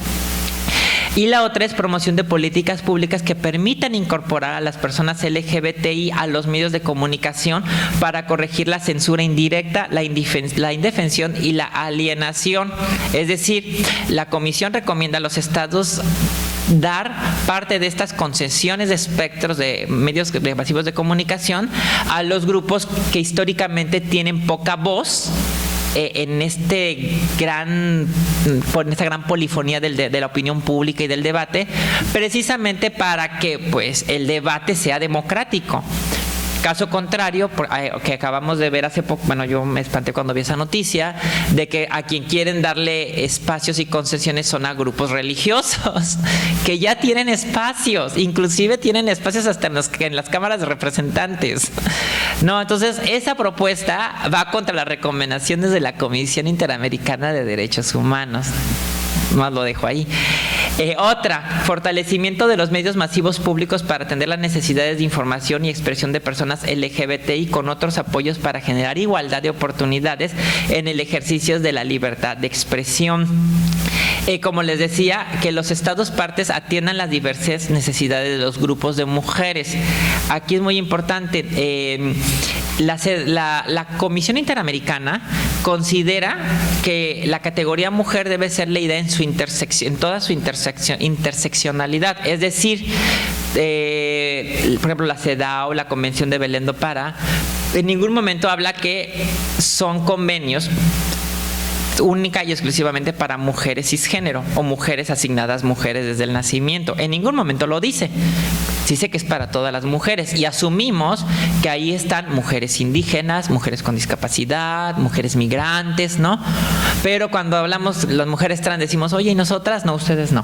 Y la otra es promoción de políticas públicas que permitan incorporar a las personas LGBTI a los medios de comunicación para corregir la censura indirecta, la indefensión y la alienación. Es decir, la Comisión recomienda a los estados dar parte de estas concesiones de espectros de medios masivos de comunicación a los grupos que históricamente tienen poca voz en esta gran polifonía de la opinión pública y del debate, precisamente para que pues el debate sea democrático. Caso contrario, que acabamos de ver hace poco, bueno, yo me espanté cuando vi esa noticia, de que a quien quieren darle espacios y concesiones son a grupos religiosos, que ya tienen espacios, inclusive tienen espacios hasta en las cámaras de representantes. No, entonces esa propuesta va contra las recomendaciones de la Comisión Interamericana de Derechos Humanos. Más lo dejo ahí. Otra, fortalecimiento de los medios masivos públicos para atender las necesidades de información y expresión de personas LGBTI con otros apoyos para generar igualdad de oportunidades en el ejercicio de la libertad de expresión. como les decía, que los estados partes atiendan las diversas necesidades de los grupos de mujeres. Aquí es muy importante, la Comisión Interamericana considera que la categoría mujer debe ser leída en toda su interseccionalidad, es decir, por ejemplo, la CEDAW, la Convención de Belén do Pará, en ningún momento habla que son convenios única y exclusivamente para mujeres cisgénero o mujeres asignadas mujeres desde el nacimiento. En ningún momento lo dice. Dice que es para todas las mujeres y asumimos que ahí están mujeres indígenas, mujeres con discapacidad, mujeres migrantes, ¿no? Pero cuando hablamos las mujeres trans decimos, oye, ¿y nosotras? No, ustedes no.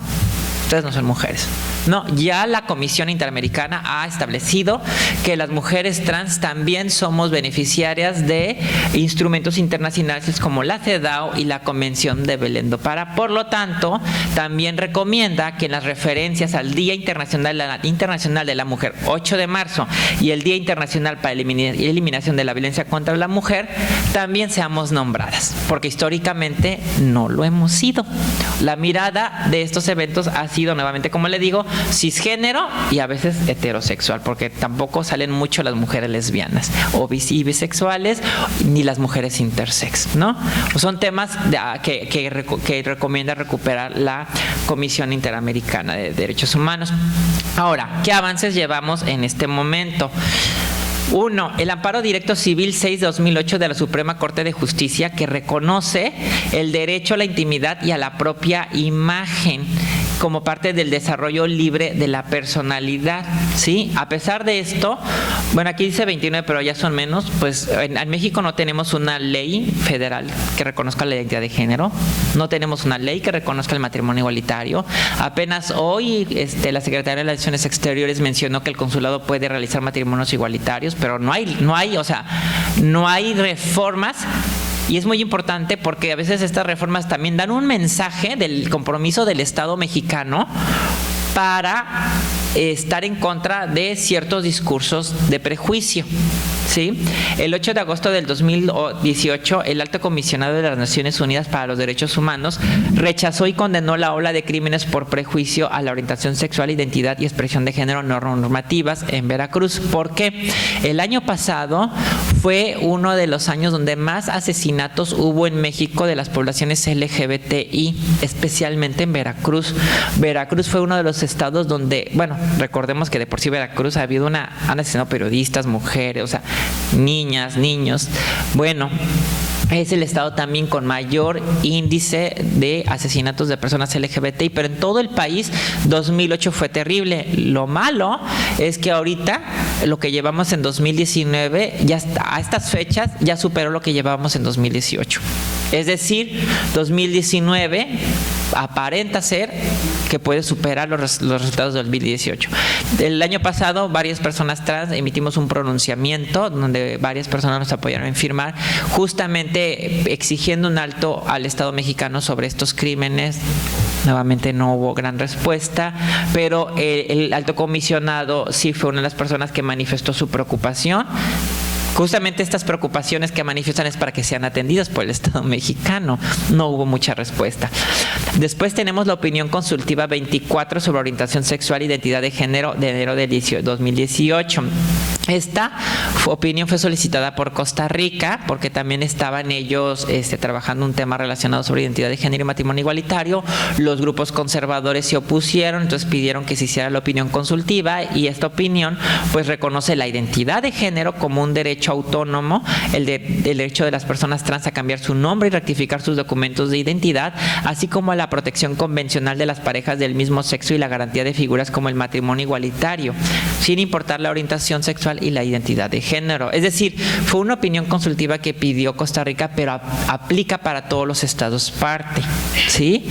Ustedes no son mujeres. No, ya la Comisión Interamericana ha establecido que las mujeres trans también somos beneficiarias de instrumentos internacionales como la CEDAW y la Convención de Belén do Pará. Por lo tanto, también recomienda que en las referencias al Día Internacional de la Mujer, 8 de marzo, y el Día Internacional para Eliminación de la Violencia contra la Mujer, también seamos nombradas, porque históricamente no lo hemos sido. La mirada de estos eventos ha sido, nuevamente, como le digo, cisgénero y a veces heterosexual, porque tampoco salen mucho las mujeres lesbianas o bisexuales ni las mujeres intersex, ¿no? Son temas que recomienda recuperar la Comisión Interamericana de Derechos Humanos. Ahora, ¿qué avances llevamos en este momento? 1. El amparo directo civil 6/2008 de la Suprema Corte de Justicia, que reconoce el derecho a la intimidad y a la propia imagen como parte del desarrollo libre de la personalidad, ¿sí? A pesar de esto, bueno, aquí dice 29, pero ya son menos, pues en México no tenemos una ley federal que reconozca la identidad de género, no tenemos una ley que reconozca el matrimonio igualitario. Apenas hoy la Secretaría de Relaciones Exteriores mencionó que el consulado puede realizar matrimonios igualitarios, pero no hay reformas. Y es muy importante porque a veces estas reformas también dan un mensaje del compromiso del Estado mexicano para estar en contra de ciertos discursos de prejuicio, ¿sí? El 8 de agosto del 2018, el Alto Comisionado de las Naciones Unidas para los Derechos Humanos rechazó y condenó la ola de crímenes por prejuicio a la orientación sexual, identidad y expresión de género no normativas en Veracruz. ¿Por qué? El año pasado fue uno de los años donde más asesinatos hubo en México de las poblaciones LGBTI, especialmente en Veracruz. Veracruz fue uno de los estados donde, bueno, recordemos que de por sí Veracruz han asesinado periodistas, mujeres, o sea, niñas, niños. Bueno, es el estado también con mayor índice de asesinatos de personas LGBTI, pero en todo el país 2008 fue terrible. Lo malo es que ahorita lo que llevamos en 2019 ya está, a estas fechas ya superó lo que llevábamos en 2018. Es decir, 2019 aparenta ser que puede superar los resultados del 2018. El año pasado varias personas trans emitimos un pronunciamiento donde varias personas nos apoyaron en firmar, justamente exigiendo un alto al Estado mexicano sobre estos crímenes. Nuevamente no hubo gran respuesta, pero el alto comisionado sí fue una de las personas que manifestó su preocupación. Justamente estas preocupaciones que manifiestan es para que sean atendidas por el Estado mexicano. No hubo mucha respuesta. Después tenemos la opinión consultiva 24 sobre orientación sexual e identidad de género de enero de 2018. Esta opinión fue solicitada por Costa Rica porque también estaban ellos trabajando un tema relacionado sobre identidad de género y matrimonio igualitario. Los grupos conservadores se opusieron, entonces pidieron que se hiciera la opinión consultiva, y esta opinión pues reconoce la identidad de género como un derecho autónomo, el derecho de las personas trans a cambiar su nombre y rectificar sus documentos de identidad, así como a la protección convencional de las parejas del mismo sexo y la garantía de figuras como el matrimonio igualitario, sin importar la orientación sexual y la identidad de género. Es decir, fue una opinión consultiva que pidió Costa Rica, pero aplica para todos los estados parte, ¿sí?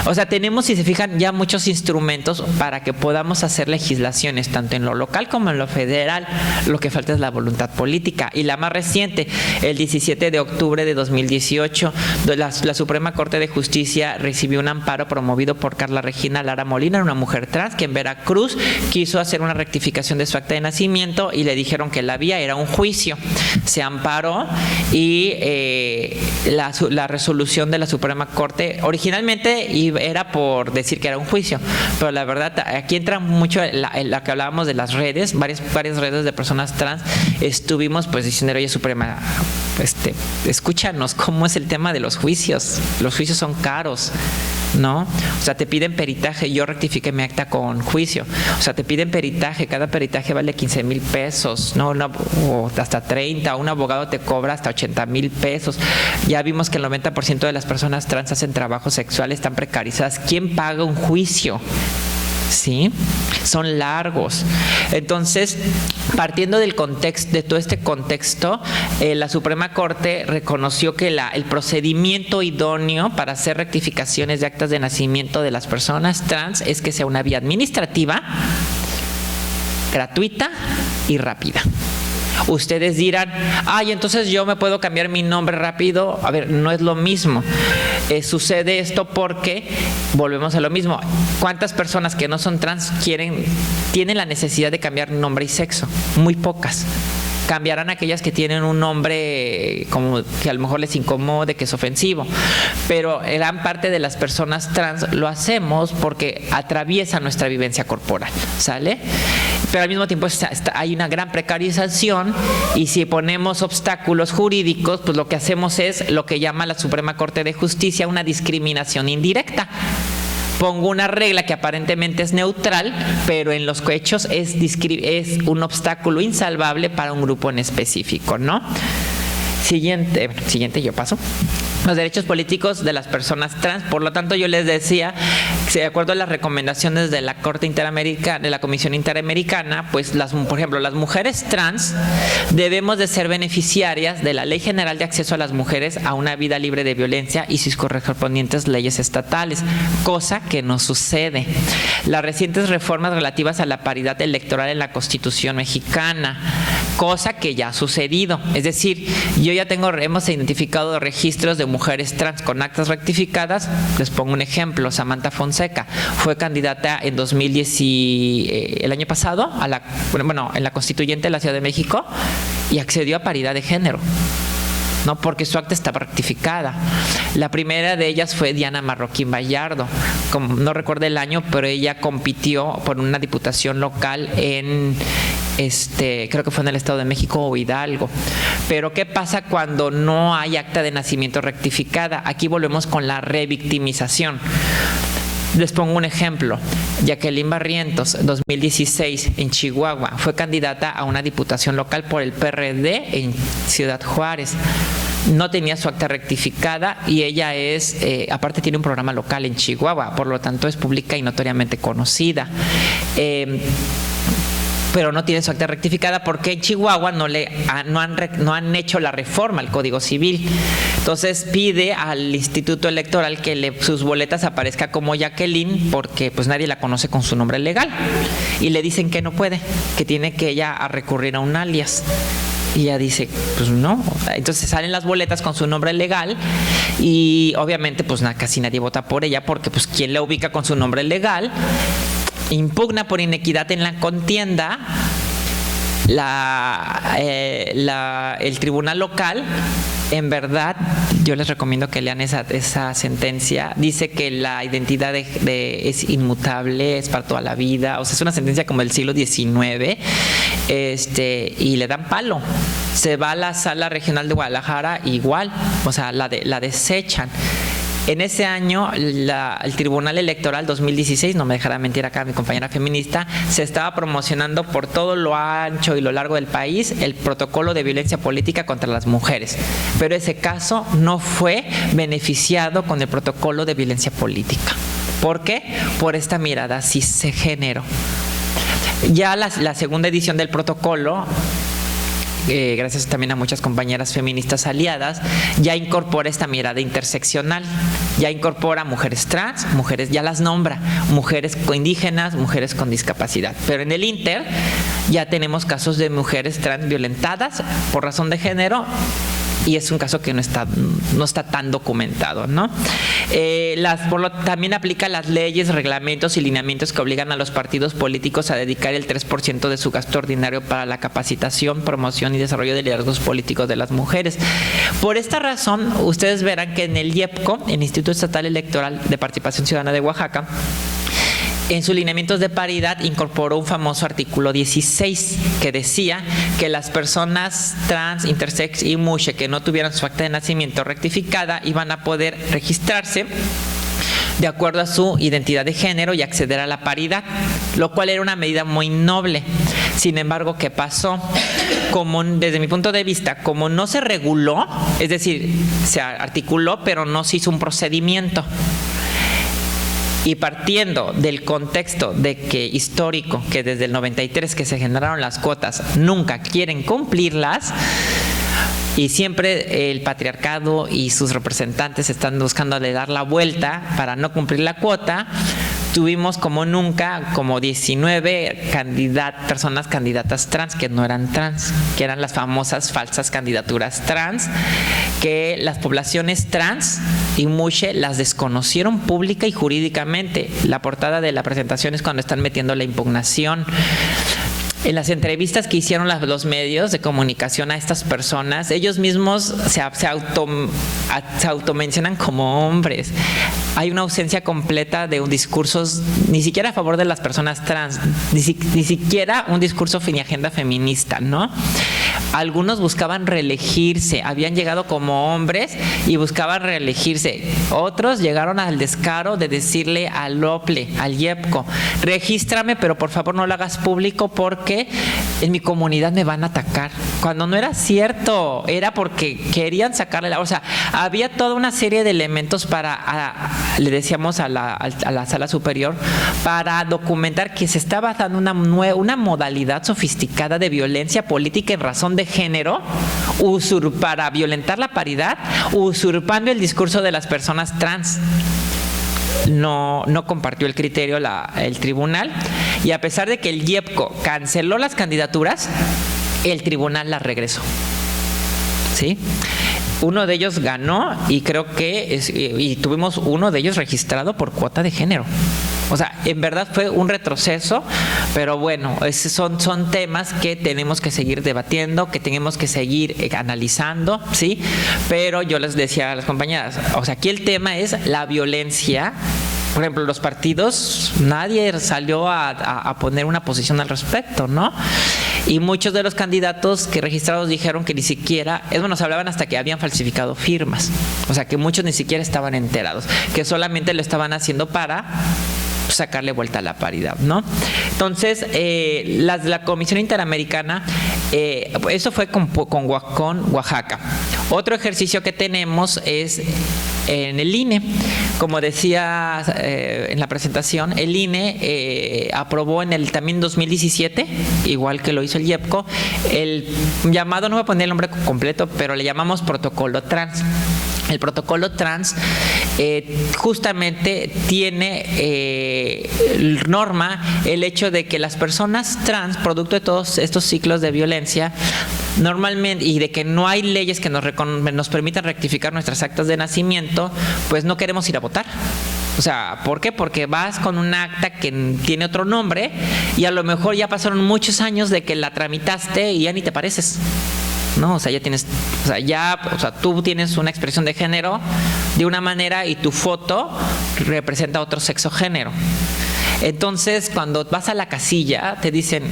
O sea, tenemos, si se fijan, ya muchos instrumentos para que podamos hacer legislaciones, tanto en lo local como en lo federal. Lo que falta es la voluntad política. Y la más reciente, el 17 de octubre de 2018, la Suprema Corte de Justicia recibió un amparo promovido por Carla Regina Lara Molina, una mujer trans que en Veracruz quiso hacer una rectificación de su acta de nacimiento, y le dijeron que la vía era un juicio. Se amparó y la resolución de la Suprema Corte originalmente era por decir que era un juicio, pero la verdad aquí entra mucho la que hablábamos de las redes, varias redes de personas trans. Estuvimos pues diciendo, oye Suprema, escúchanos, ¿cómo es el tema de los juicios? Los juicios son caros, ¿no? O sea, te piden peritaje, yo rectifiqué mi acta con juicio, o sea, te piden peritaje, cada peritaje vale 15,000 pesos, ¿no? O hasta 30, un abogado te cobra hasta 80,000 pesos. Ya vimos que el 90% de las personas trans hacen trabajos sexuales, están precarizadas. ¿Quién paga un juicio? ¿Sí? Son largos. Entonces, partiendo del contexto, de todo este contexto, la Suprema Corte reconoció que el procedimiento idóneo para hacer rectificaciones de actas de nacimiento de las personas trans es que sea una vía administrativa, gratuita y rápida. Ustedes dirán, ay, entonces yo me puedo cambiar mi nombre rápido. A ver, no es lo mismo. Sucede esto porque volvemos a lo mismo. ¿Cuántas personas que no son trans tienen la necesidad de cambiar nombre y sexo? Muy pocas. Cambiarán aquellas que tienen un nombre como que a lo mejor les incomode, que es ofensivo, pero gran parte de las personas trans lo hacemos porque atraviesa nuestra vivencia corporal, ¿sale? Pero al mismo tiempo hay una gran precarización, y si ponemos obstáculos jurídicos, pues lo que hacemos es lo que llama la Suprema Corte de Justicia una discriminación indirecta. Pongo una regla que aparentemente es neutral, pero en los hechos es un obstáculo insalvable para un grupo en específico, ¿no? Siguiente, yo paso. Los derechos políticos de las personas trans. Por lo tanto, yo les decía, de acuerdo a las recomendaciones de la Corte Interamericana, de la Comisión Interamericana, pues por ejemplo, las mujeres trans debemos de ser beneficiarias de la Ley General de Acceso a las Mujeres a una Vida Libre de Violencia y sus correspondientes leyes estatales, cosa que no sucede. Las recientes reformas relativas a la paridad electoral en la Constitución mexicana, cosa que ya ha sucedido. Es decir, hemos identificado registros de mujeres trans con actas rectificadas. Les pongo un ejemplo. Samantha Fonseca fue candidata en 2010 el año pasado en la Constituyente de la Ciudad de México, y accedió a paridad de género, ¿no? Porque su acta estaba rectificada. La primera de ellas fue Diana Marroquín Vallardo, no recuerdo el año, pero ella compitió por una diputación local en creo que fue en el Estado de México o Hidalgo. Pero ¿qué pasa cuando no hay acta de nacimiento rectificada? Aquí volvemos con la revictimización. Les pongo un ejemplo. Jacqueline Barrientos, 2016, en Chihuahua, fue candidata a una diputación local por el PRD en Ciudad Juárez. No tenía su acta rectificada y ella aparte tiene un programa local en Chihuahua, por lo tanto es pública y notoriamente conocida. Pero no tiene su acta rectificada porque en Chihuahua no han hecho la reforma al Código Civil. Entonces pide al Instituto Electoral que sus boletas aparezca como Jacqueline, porque pues nadie la conoce con su nombre legal, y le dicen que no puede, que tiene que ella recurrir a un alias. Y ella dice, pues no. Entonces salen las boletas con su nombre legal y obviamente pues casi nadie vota por ella, porque pues ¿quién la ubica con su nombre legal? Impugna por inequidad en la contienda. El tribunal local, en verdad, yo les recomiendo que lean esa sentencia. Dice que la identidad es inmutable, es para toda la vida. O sea, es una sentencia como del siglo XIX. Y le dan palo. Se va a la Sala Regional de Guadalajara, igual. O sea, la desechan. En ese año, el Tribunal Electoral 2016, no me dejará mentir acá mi compañera feminista, se estaba promocionando por todo lo ancho y lo largo del país el protocolo de violencia política contra las mujeres. Pero ese caso no fue beneficiado con el protocolo de violencia política. ¿Por qué? Por esta mirada cisgénero. Ya la segunda edición del protocolo, gracias también a muchas compañeras feministas aliadas, ya incorpora esta mirada interseccional, ya incorpora mujeres trans, ya las nombra, mujeres indígenas, mujeres con discapacidad. Pero en el ya tenemos casos de mujeres trans violentadas por razón de género y es un caso que no está tan documentado, ¿no? También aplica las leyes, reglamentos y lineamientos que obligan a los partidos políticos a dedicar el 3% de su gasto ordinario para la capacitación, promoción y desarrollo de liderazgos políticos de las mujeres. Por esta razón, ustedes verán que en el IEPCO, el Instituto Estatal Electoral de Participación Ciudadana de Oaxaca, en sus lineamientos de paridad incorporó un famoso artículo 16 que decía que las personas trans, intersex y mushe que no tuvieran su acta de nacimiento rectificada iban a poder registrarse de acuerdo a su identidad de género y acceder a la paridad, lo cual era una medida muy noble. Sin embargo, ¿qué pasó? Desde mi punto de vista, como no se reguló, es decir, se articuló, pero no se hizo un procedimiento. Y partiendo del contexto histórico, que desde el 93 que se generaron las cuotas, nunca quieren cumplirlas, y siempre el patriarcado y sus representantes están buscándole dar la vuelta para no cumplir la cuota, tuvimos como 19 personas candidatas trans que no eran trans, que eran las famosas falsas candidaturas trans, que las poblaciones trans y mushe las desconocieron pública y jurídicamente. La portada de la presentación es cuando están metiendo la impugnación. En las entrevistas que hicieron los medios de comunicación a estas personas, ellos mismos se automencionan como hombres. Hay una ausencia completa de un discurso, ni siquiera a favor de las personas trans, ni siquiera un discurso ni agenda feminista, ¿no? Algunos buscaban reelegirse, habían llegado como hombres y buscaban reelegirse. Otros llegaron al descaro de decirle al OPLE, al IEPCO, regístrame, pero por favor no lo hagas público porque en mi comunidad me van a atacar. Cuando no era cierto, era porque querían sacarle o sea, había toda una serie de elementos le decíamos a la sala superior, para documentar que se estaba dando una modalidad sofisticada de violencia política en razón de género, para violentar la paridad, usurpando el discurso de las personas trans. No compartió el criterio el tribunal, y a pesar de que el IEPCO canceló las candidaturas, el tribunal las regresó. ¿Sí? Uno de ellos ganó y creo que y tuvimos uno de ellos registrado por cuota de género. O sea, en verdad fue un retroceso, pero bueno, son temas que tenemos que seguir debatiendo, que tenemos que seguir analizando, ¿sí? Pero yo les decía a las compañeras, o sea, aquí el tema es la violencia. Por ejemplo, los partidos, nadie salió a poner una posición al respecto, ¿no? Y muchos de los candidatos que registrados dijeron que ni siquiera, nos hablaban hasta que habían falsificado firmas. O sea, que muchos ni siquiera estaban enterados, que solamente lo estaban haciendo para sacarle vuelta a la paridad, ¿no? Entonces, la Comisión Interamericana, eso fue con Oaxaca. Otro ejercicio que tenemos es en el INE. Como decía en la presentación, el INE aprobó también 2017, igual que lo hizo el IEPCO, el llamado, no voy a poner el nombre completo, pero le llamamos protocolo trans. El protocolo trans justamente tiene norma el hecho de que las personas trans, producto de todos estos ciclos de violencia, normalmente, y de que no hay leyes que nos permitan rectificar nuestras actas de nacimiento, pues no queremos ir a votar. O sea, ¿por qué? Porque vas con un acta que tiene otro nombre y a lo mejor ya pasaron muchos años de que la tramitaste y ya ni te pareces. ¿No? O sea, tú tienes una expresión de género de una manera y tu foto representa otro sexo género. Entonces, cuando vas a la casilla, te dicen,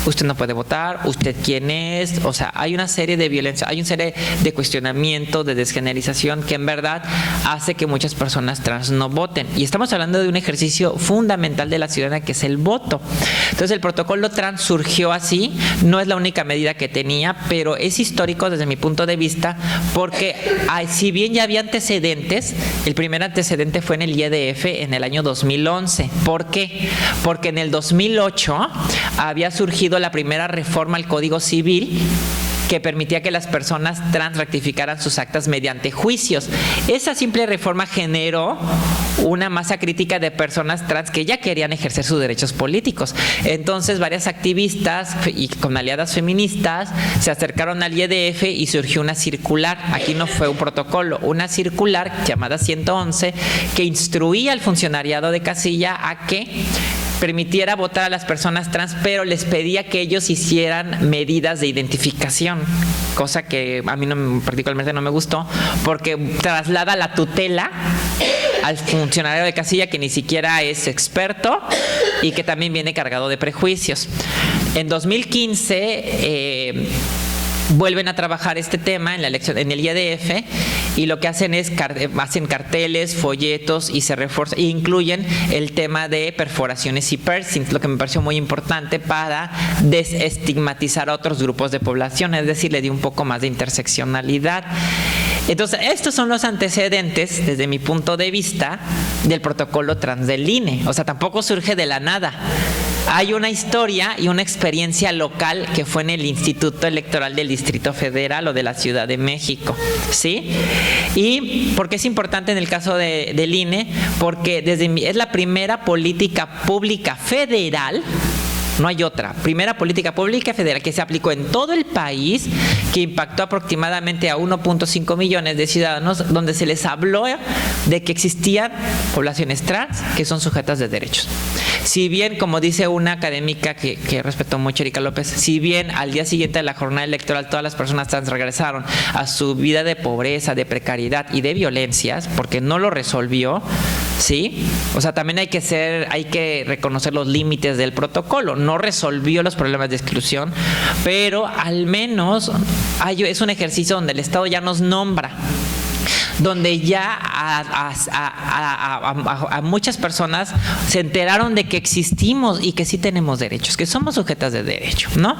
usted no puede votar, usted quién es, o sea, hay una serie de violencia, hay una serie de cuestionamiento, de desgenerización que en verdad hace que muchas personas trans no voten. Y estamos hablando de un ejercicio fundamental de la ciudadanía que es el voto. Entonces el protocolo trans surgió así, no es la única medida que tenía, pero es histórico desde mi punto de vista porque si bien ya había antecedentes, el primer antecedente fue en el IEDF en el año 2011. ¿Por qué? Porque en el 2008 había surgido la primera reforma al Código Civil que permitía que las personas trans rectificaran sus actas mediante juicios. Esa simple reforma generó una masa crítica de personas trans que ya querían ejercer sus derechos políticos. Entonces, varias activistas y con aliadas feministas se acercaron al IEDF y surgió una circular. Aquí no fue un protocolo, una circular llamada 111 que instruía al funcionariado de casilla a que permitiera votar a las personas trans, pero les pedía que ellos hicieran medidas de identificación, cosa que a mí particularmente no me gustó, porque traslada la tutela al funcionario de casilla que ni siquiera es experto y que también viene cargado de prejuicios. En 2015 vuelven a trabajar este tema en la elección, en el IEDF, y lo que hacen es hacen carteles, folletos y se refuerza e incluyen el tema de perforaciones y piercings, lo que me pareció muy importante para desestigmatizar a otros grupos de población, es decir, le dio un poco más de interseccionalidad. Entonces, estos son los antecedentes, desde mi punto de vista, del protocolo trans del INE. O sea, tampoco surge de la nada. Hay una historia y una experiencia local que fue en el Instituto Electoral del Distrito Federal o de la Ciudad de México, ¿sí? Y ¿por qué es importante en el caso del INE? Porque es la primera política pública federal, no hay otra, primera política pública federal que se aplicó en todo el país, que impactó aproximadamente a 1.5 millones de ciudadanos, donde se les habló de que existían poblaciones trans que son sujetas de derechos. Si bien, como dice una académica que respeto mucho, Erika López, si bien al día siguiente de la jornada electoral todas las personas trans regresaron a su vida de pobreza, de precariedad y de violencias, porque no lo resolvió, ¿sí? O sea, también hay que reconocer los límites del protocolo. No resolvió los problemas de exclusión, pero al menos es un ejercicio donde el Estado ya nos nombra, donde ya a muchas personas se enteraron de que existimos y que sí tenemos derechos, que somos sujetas de derecho, ¿no?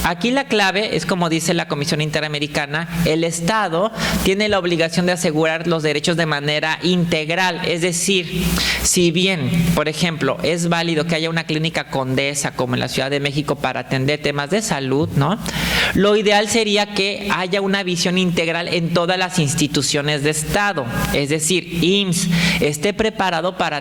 Aquí la clave es, como dice la Comisión Interamericana, el Estado tiene la obligación de asegurar los derechos de manera integral. Es decir, si bien, por ejemplo, es válido que haya una clínica Condesa como en la Ciudad de México para atender temas de salud, ¿no? Lo ideal sería que haya una visión integral en todas las instituciones de Estado. Es decir, IMSS esté preparado para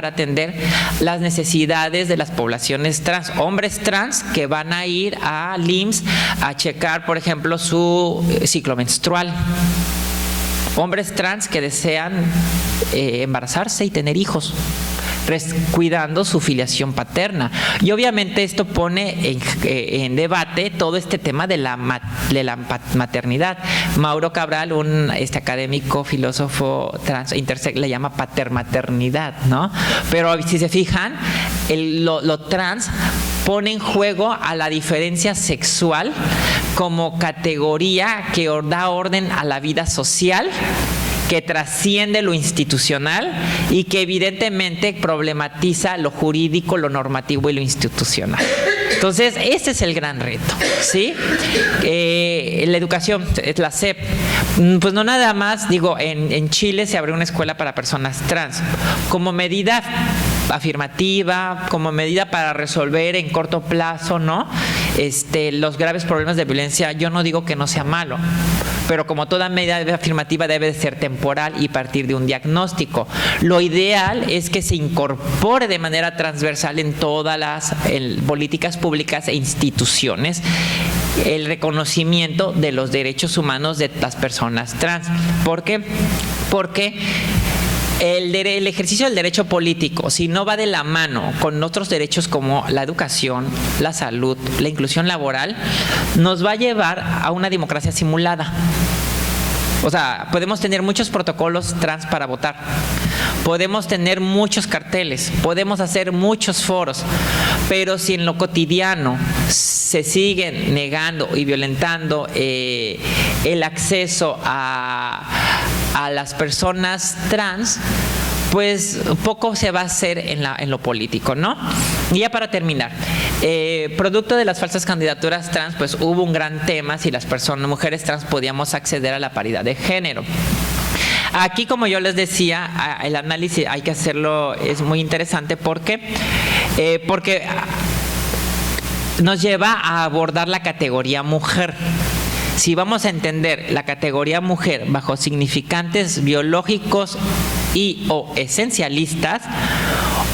atender las necesidades de las poblaciones trans, hombres trans que van a ir al IMSS a checar, por ejemplo, su ciclo menstrual. Hombres trans que desean embarazarse y tener hijos, cuidando su filiación paterna. Y obviamente esto pone en debate todo este tema de la maternidad. Mauro Cabral, un académico, filósofo trans, le llama patermaternidad, ¿no? Pero si se fijan, lo trans pone en juego a la diferencia sexual como categoría que da orden a la vida social, que trasciende lo institucional y que evidentemente problematiza lo jurídico, lo normativo y lo institucional. Entonces, ese es el gran reto, ¿sí? La educación, la SEP, pues no nada más, digo, en Chile se abrió una escuela para personas trans como medida afirmativa, como medida para resolver en corto plazo, ¿no? Los graves problemas de violencia. Yo no digo que no sea malo, pero como toda medida afirmativa debe ser temporal y partir de un diagnóstico. Lo ideal es que se incorpore de manera transversal en todas las políticas públicas e instituciones el reconocimiento de los derechos humanos de las personas trans. ¿Por qué? Porque el ejercicio del derecho político, si no va de la mano con otros derechos como la educación, la salud, la inclusión laboral, nos va a llevar a una democracia simulada. O sea, podemos tener muchos protocolos trans para votar, podemos tener muchos carteles, podemos hacer muchos foros, pero si en lo cotidiano se siguen negando y violentando el acceso a las personas trans, pues poco se va a hacer en lo político, ¿no? Y ya para terminar, producto de las falsas candidaturas trans, pues hubo un gran tema si las mujeres trans podíamos acceder a la paridad de género. Aquí, como yo les decía, el análisis hay que hacerlo, es muy interesante porque nos lleva a abordar la categoría mujer. Si vamos a entender la categoría mujer bajo significantes biológicos y o esencialistas,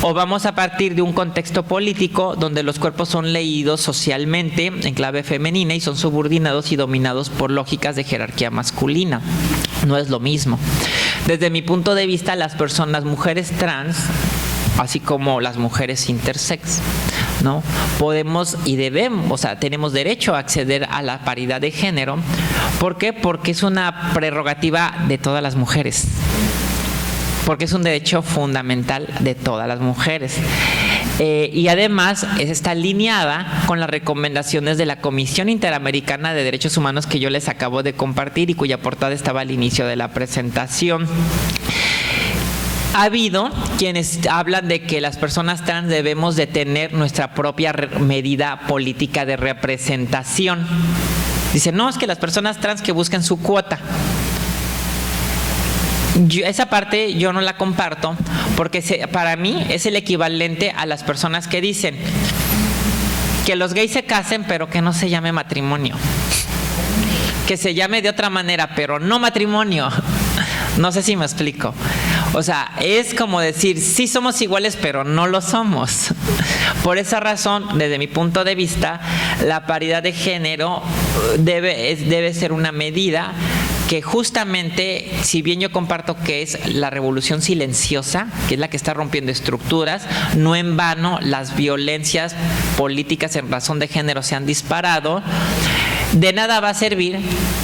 o vamos a partir de un contexto político donde los cuerpos son leídos socialmente en clave femenina y son subordinados y dominados por lógicas de jerarquía masculina. No es lo mismo. Desde mi punto de vista, las mujeres trans, así como las mujeres intersex, ¿no? Podemos y debemos, o sea, tenemos derecho a acceder a la paridad de género. ¿Por qué? Porque es una prerrogativa de todas las mujeres. Porque es un derecho fundamental de todas las mujeres. Y además está alineada con las recomendaciones de la Comisión Interamericana de Derechos Humanos que yo les acabo de compartir y cuya portada estaba al inicio de la presentación. Ha habido quienes hablan de que las personas trans debemos de tener nuestra propia medida política de representación. Dicen, no, es que las personas trans que busquen su cuota. Esa parte yo no la comparto porque para mí es el equivalente a las personas que dicen que los gays se casen pero que no se llame matrimonio, que se llame de otra manera pero no matrimonio. No sé si me explico. O sea, es como decir, sí somos iguales pero no lo somos. Por esa razón, desde mi punto de vista, la paridad de género debe ser una medida que justamente, si bien yo comparto que es la revolución silenciosa, que es la que está rompiendo estructuras, no en vano las violencias políticas en razón de género se han disparado. De nada va a servir,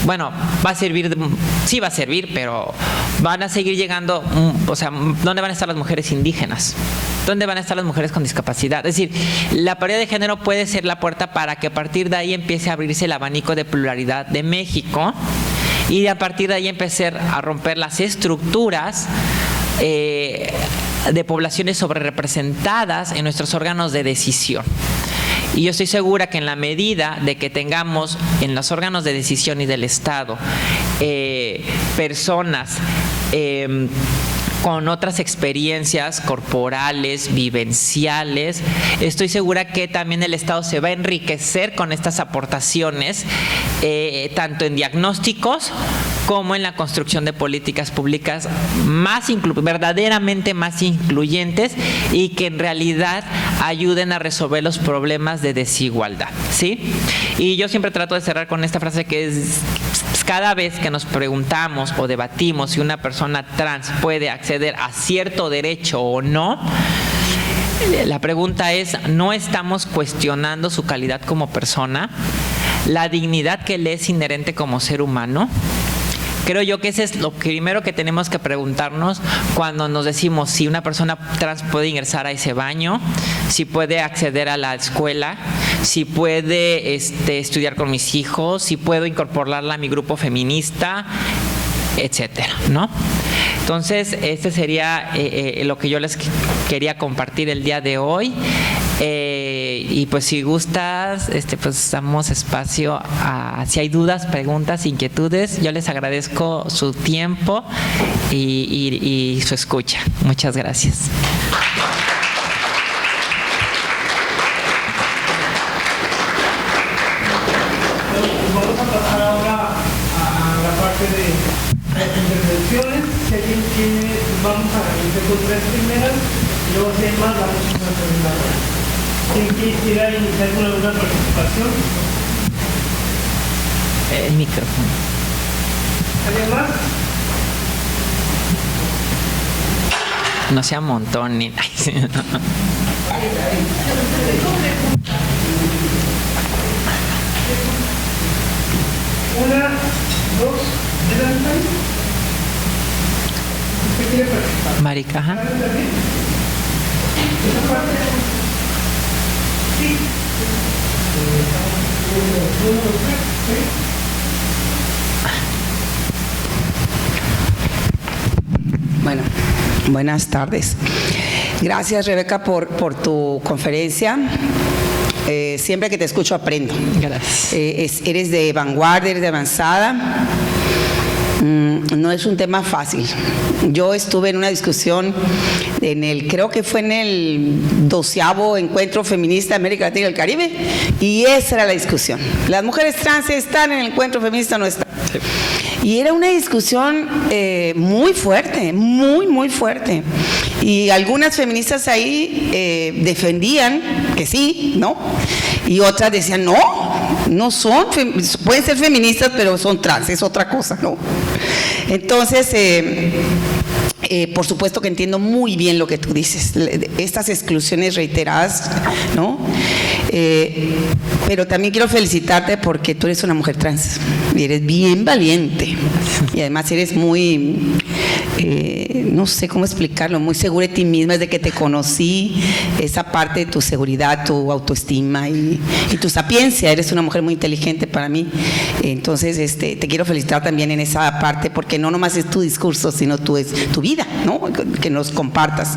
bueno, va a servir, sí va a servir, pero van a seguir llegando, o sea, ¿dónde van a estar las mujeres indígenas? ¿Dónde van a estar las mujeres con discapacidad? Es decir, la paridad de género puede ser la puerta para que a partir de ahí empiece a abrirse el abanico de pluralidad de México y a partir de ahí empezar a romper las estructuras de poblaciones sobrerepresentadas en nuestros órganos de decisión. Y yo estoy segura que en la medida de que tengamos en los órganos de decisión y del Estado personas con otras experiencias corporales, vivenciales, estoy segura que también el Estado se va a enriquecer con estas aportaciones, tanto en diagnósticos como en la construcción de políticas públicas verdaderamente más incluyentes y que en realidad ayuden a resolver los problemas de desigualdad, ¿sí? Y yo siempre trato de cerrar con esta frase que es: cada vez que nos preguntamos o debatimos si una persona trans puede acceder a cierto derecho o no, la pregunta es, ¿no estamos cuestionando su calidad como persona? ¿La dignidad que le es inherente como ser humano? Creo yo que ese es lo primero que tenemos que preguntarnos cuando nos decimos si una persona trans puede ingresar a ese baño, si puede acceder a la escuela, si puede estudiar con mis hijos, si puedo incorporarla a mi grupo feminista, etcétera, ¿no? Entonces, este sería lo que yo les quería compartir el día de hoy. Y pues si gustas, pues damos espacio a si hay dudas, preguntas, inquietudes. Yo les agradezco su tiempo y su escucha. Muchas gracias. Vamos a pasar ahora a la parte de intervenciones. Si alguien tiene, vamos a iniciar con 3 primeras y luego si hay más vamos a una segunda ronda. ¿Quién quisiera iniciar con alguna participación? El micrófono. ¿Alguien más? No sea montón ni... Una, dos, ¿adelante? ¿Usted quiere participar? Marica, ajá. ¿Esa parte? Sí. Bueno, buenas tardes. Gracias, Rebeca, por tu conferencia. Siempre que te escucho aprendo. Gracias. Eres de vanguardia, eres de avanzada. no es un tema fácil. Yo estuve en una discusión creo que fue en el 12º Encuentro Feminista de América Latina y el Caribe, y esa era la discusión. ¿Las mujeres trans están en el Encuentro Feminista o no están? Sí. Y era una discusión muy fuerte, muy fuerte. Y algunas feministas ahí defendían que sí, ¿no? Y otras decían, no son, pueden ser feministas, pero son trans, es otra cosa, ¿no? Entonces, por supuesto que entiendo muy bien lo que tú dices, estas exclusiones reiteradas, ¿no? Pero también quiero felicitarte porque tú eres una mujer trans y eres bien valiente y además eres muy, no sé cómo explicarlo, muy segura de ti misma. Desde que te conocí, esa parte de tu seguridad, tu autoestima y tu sapiencia, eres una mujer muy inteligente para mí. Entonces te quiero felicitar también en esa parte, porque no nomás es tu discurso, sino tu vida, ¿no? Que nos compartas.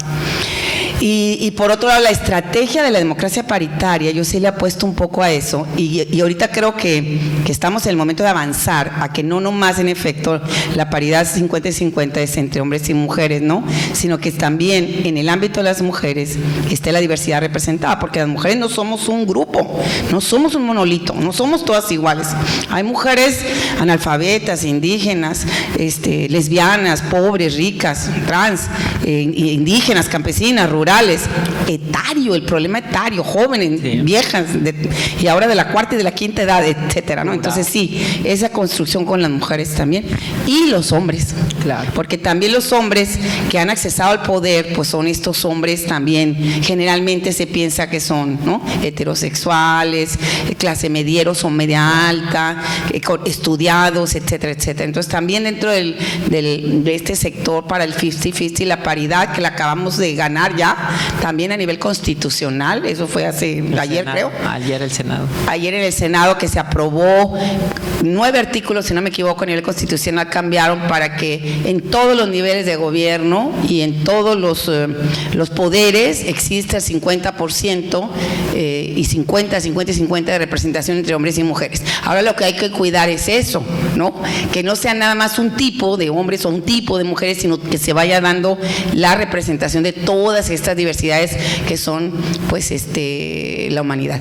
Y por otro lado, la estrategia de la democracia paritaria, yo sí le apuesto un poco a eso, y ahorita creo que estamos en el momento de avanzar a que no nomás en efecto la paridad 50-50 es entre hombres y mujeres, ¿no? Sino que también en el ámbito de las mujeres esté la diversidad representada, porque las mujeres no somos un grupo, no somos un monolito, no somos todas iguales. Hay mujeres analfabetas, indígenas, lesbianas, pobres, ricas, trans, indígenas, campesinas, rurales, etario, el problema etario, jóvenes, sí, viejas, y ahora de la cuarta y de la quinta edad, etcétera, ¿no? Entonces sí, esa construcción con las mujeres también, y los hombres, claro, porque también los hombres que han accesado al poder, pues son estos hombres también, generalmente se piensa que son, ¿no?, heterosexuales, clase medieros o media alta, estudiados, etcétera, etcétera. Entonces también dentro de este sector para el 50-50, la paridad que la acabamos de ganar ya, también a nivel constitucional, eso fue ayer, Senado, creo. Ayer en el Senado que se aprobó 9 artículos, si no me equivoco, a nivel constitucional cambiaron para que en todos los niveles de gobierno y en todos los poderes exista el 50% y 50 de representación entre hombres y mujeres. Ahora lo que hay que cuidar es eso, ¿no? Que no sea nada más un tipo de hombres o un tipo de mujeres, sino que se vaya dando la representación de todas estas diversidades que son, pues, la humanidad.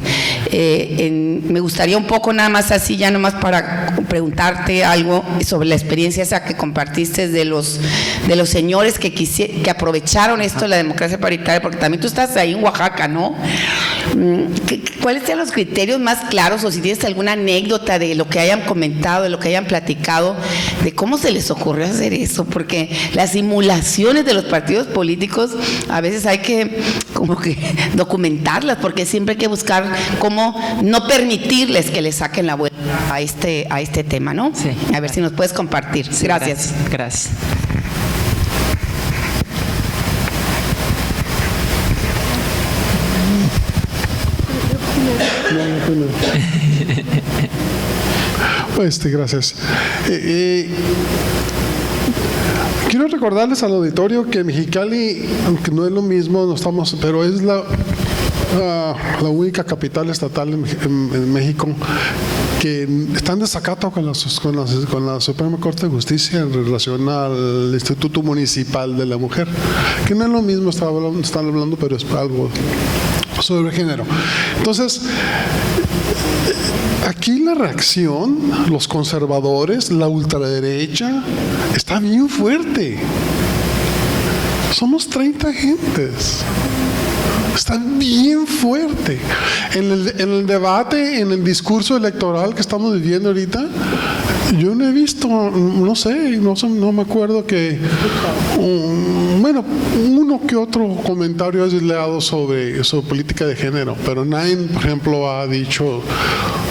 Me gustaría un poco nada más así, ya nomás para preguntarte algo sobre la experiencia esa que compartiste de los señores que aprovecharon esto de la democracia paritaria, porque también tú estás ahí en Oaxaca, ¿no? ¿Cuáles sean los criterios más claros, o si tienes alguna anécdota de lo que hayan comentado, de lo que hayan platicado, de cómo se les ocurrió hacer eso? Porque las simulaciones de los partidos políticos a veces hay que como que documentarlas, porque siempre hay que buscar cómo no permitirles que le saquen la vuelta a este tema, ¿no? Sí. A ver si nos puedes compartir. Sí, gracias. Gracias. Gracias. Quiero recordarles al auditorio que Mexicali, aunque no es lo mismo, no estamos, pero es la única capital estatal en México que está en desacato con la Suprema Corte de Justicia en relación al Instituto Municipal de la Mujer, que no es lo mismo, están hablando, pero es algo sobre género. Entonces, aquí la reacción, los conservadores, la ultraderecha, está bien fuerte. Somos 30 gentes. Está bien fuerte. En el debate, en el discurso electoral que estamos viviendo ahorita, yo no he visto, no me acuerdo que, uno que otro comentario es leado sobre política de género, pero nadie, por ejemplo,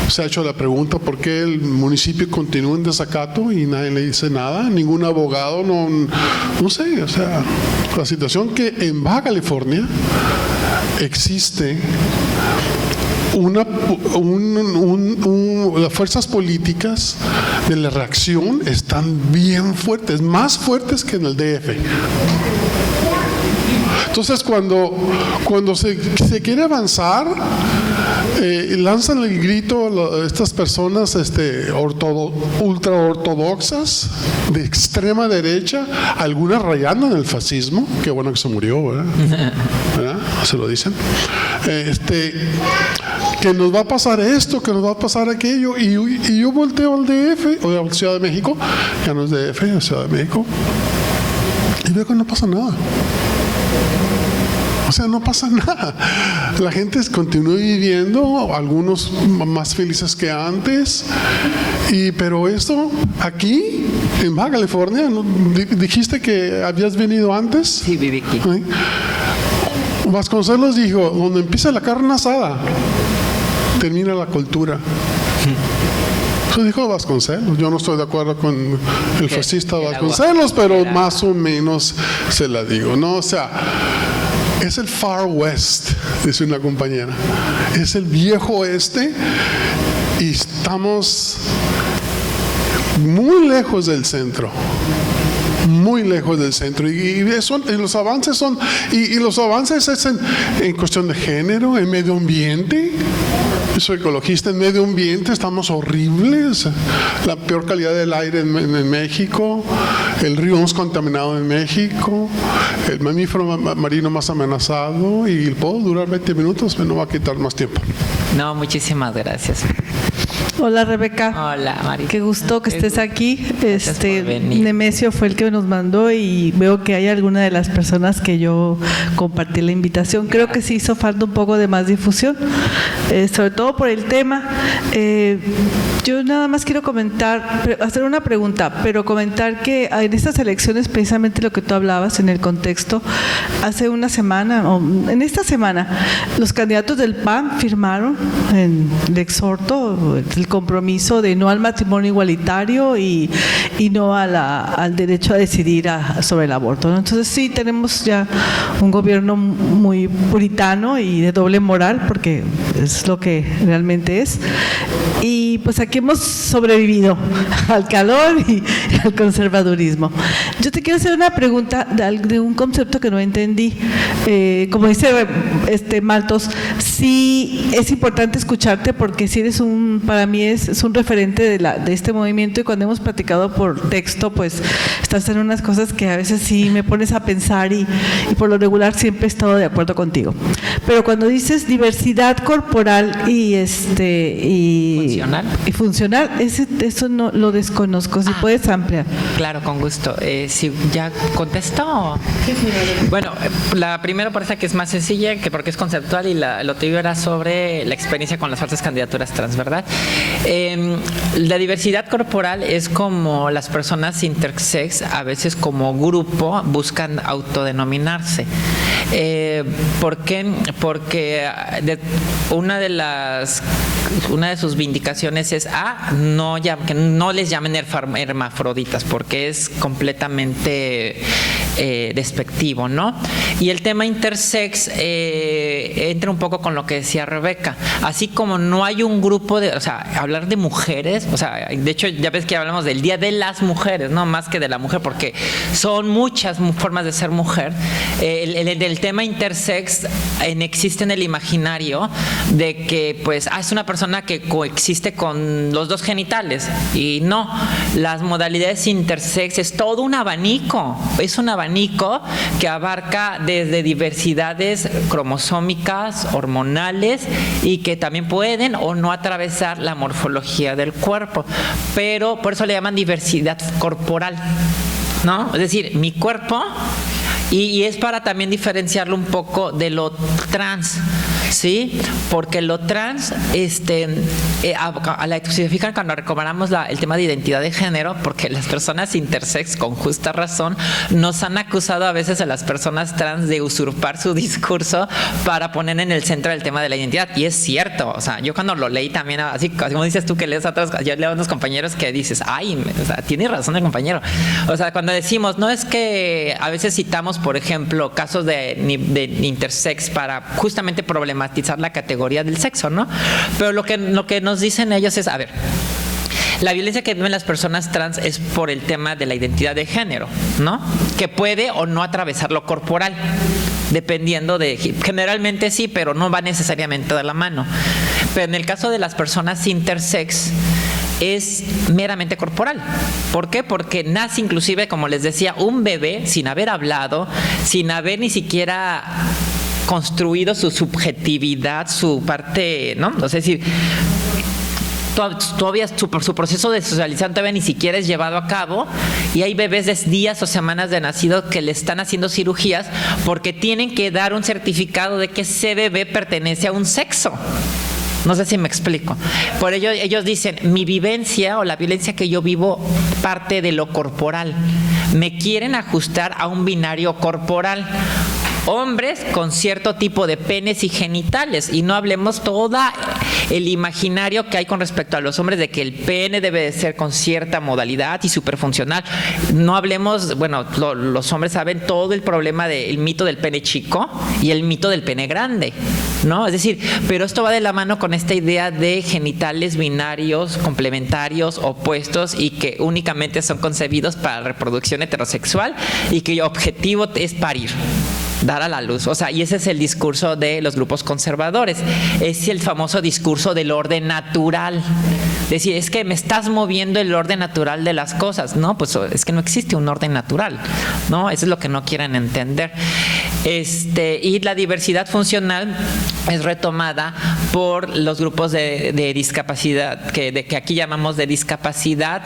se ha hecho la pregunta por qué el municipio continúa en desacato y nadie le dice nada, ningún abogado, no sé, o sea, la situación que en Baja California existe las fuerzas políticas de la reacción están bien fuertes, más fuertes que en el DF. Entonces, cuando se quiere avanzar, lanzan el grito estas personas ultra ortodoxas de extrema derecha, algunas rayando en el fascismo. Qué bueno que se murió, ¿verdad? Se lo dicen. Que nos va a pasar esto, que nos va a pasar aquello, y yo volteo al DF, o a Ciudad de México, ya no es DF, es Ciudad de México, y veo que no pasa nada. O sea, no pasa nada. La gente continúa viviendo, algunos más felices que antes. Pero esto, aquí, en Baja California, ¿no? Dijiste que habías venido antes. Sí, viví aquí. ¿Sí? Vasconcelos dijo, donde empieza la carne asada, termina la cultura. Eso dijo Vasconcelos. Yo no estoy de acuerdo con el fascista Vasconcelos, pero más o menos se la digo, ¿no? O sea, es el Far West, dice una compañera. Es el viejo oeste y estamos muy lejos del centro. Muy lejos del centro. Y los avances son, y los avances es en cuestión de género, en medio ambiente. Yo soy ecologista. En medio ambiente estamos horribles. La peor calidad del aire en México, el río más contaminado en México, el mamífero marino más amenazado. Y puedo durar 20 minutos, pero no va a quitar más tiempo. No, muchísimas gracias. Hola, Rebeca. Hola, Mari. Qué gusto que estés aquí. Gracias por venir. Nemesio fue el que nos mandó y veo que hay alguna de las personas que yo compartí la invitación. Creo que sí hizo falta un poco de más difusión, sobre todo por el tema. Yo nada más quiero hacer una pregunta, pero comentar que en estas elecciones, precisamente lo que tú hablabas en el contexto, hace una semana, o en esta semana, los candidatos del PAN firmaron en el exhorto el compromiso de no al matrimonio igualitario y no al derecho a decidir sobre el aborto, ¿no? Entonces sí tenemos ya un gobierno muy puritano y de doble moral, porque es lo que realmente es. Y pues aquí hemos sobrevivido al calor y al conservadurismo. Yo te quiero hacer una pregunta de un concepto que no entendí. Como dice Maltos, sí es importante escucharte porque sí eres para mí es un referente de este movimiento, y cuando hemos platicado por texto, pues estás en unas cosas que a veces sí me pones a pensar y por lo regular siempre he estado de acuerdo contigo. Pero cuando dices diversidad corporal y funcional, eso no lo desconozco. Si puedes ampliar. Claro, con gusto. Si ya contestó. Bueno, la primera parece que es más sencilla, que porque es conceptual, y lo tuyo era sobre la experiencia con las falsas candidaturas trans, ¿verdad? La diversidad corporal es como las personas intersex a veces como grupo buscan autodenominarse. ¿Por qué? Porque una de sus vindicaciones es que no les llamen hermafroditas, porque es completamente despectivo, ¿no? Y el tema intersex entra un poco con lo que decía Rebeca. Así como no hay un grupo hablar de mujeres, de hecho ya ves que hablamos del Día de las Mujeres, no más que de la mujer, porque son muchas formas de ser mujer. El tema intersex existe en el imaginario de que pues es una persona que coexiste con los dos genitales, y no, las modalidades intersex es todo un abanico, que abarca desde diversidades cromosómicas, hormonales, y que también pueden o no atravesar la morfología del cuerpo, pero por eso le llaman diversidad corporal, ¿no? Es decir, mi cuerpo, y es para también diferenciarlo un poco de lo trans, ¿sí? Porque lo trans, se fijan cuando recomendamos el tema de identidad de género, porque las personas intersex, con justa razón, nos han acusado a veces a las personas trans de usurpar su discurso para poner en el centro el tema de la identidad, y es cierto. Yo cuando lo leí también, así como dices tú que lees a otros, yo leo a unos compañeros que dices, tiene razón el compañero. Cuando decimos, no es que a veces citamos, por ejemplo, casos de intersex para justamente problematizar la categoría del sexo, ¿no? Pero lo que nos dicen ellos es, la violencia que viven las personas trans es por el tema de la identidad de género, ¿no? Que puede o no atravesar lo corporal. dependiendo de, generalmente sí, pero no va necesariamente de la mano. Pero en el caso de las personas intersex, es meramente corporal. ¿Por qué? Porque nace inclusive, como les decía, un bebé sin haber hablado, sin haber ni siquiera construido su subjetividad, su parte, ¿no? Es decir, todavía su proceso de socialización todavía ni siquiera es llevado a cabo, y hay bebés de días o semanas de nacido que le están haciendo cirugías porque tienen que dar un certificado de que ese bebé pertenece a un sexo. No sé si me explico. Por ello ellos dicen, mi vivencia o la violencia que yo vivo parte de lo corporal. Me quieren ajustar a un binario corporal. Hombres con cierto tipo de penes y genitales, y no hablemos todo el imaginario que hay con respecto a los hombres de que el pene debe de ser con cierta modalidad y superfuncional. No hablemos, bueno, los hombres saben todo el problema del mito del pene chico y el mito del pene grande, ¿no? Es decir, pero esto va de la mano con esta idea de genitales binarios, complementarios, opuestos, y que únicamente son concebidos para reproducción heterosexual y cuyo objetivo es parir, dar a la luz. O sea, y ese es el discurso de los grupos conservadores. Es el famoso discurso del orden natural. Decir, es que me estás moviendo el orden natural de las cosas. No, pues es que no existe un orden natural, ¿no? Eso es lo que no quieren entender. Y la diversidad funcional es retomada por los grupos de discapacidad, que aquí llamamos de discapacidad.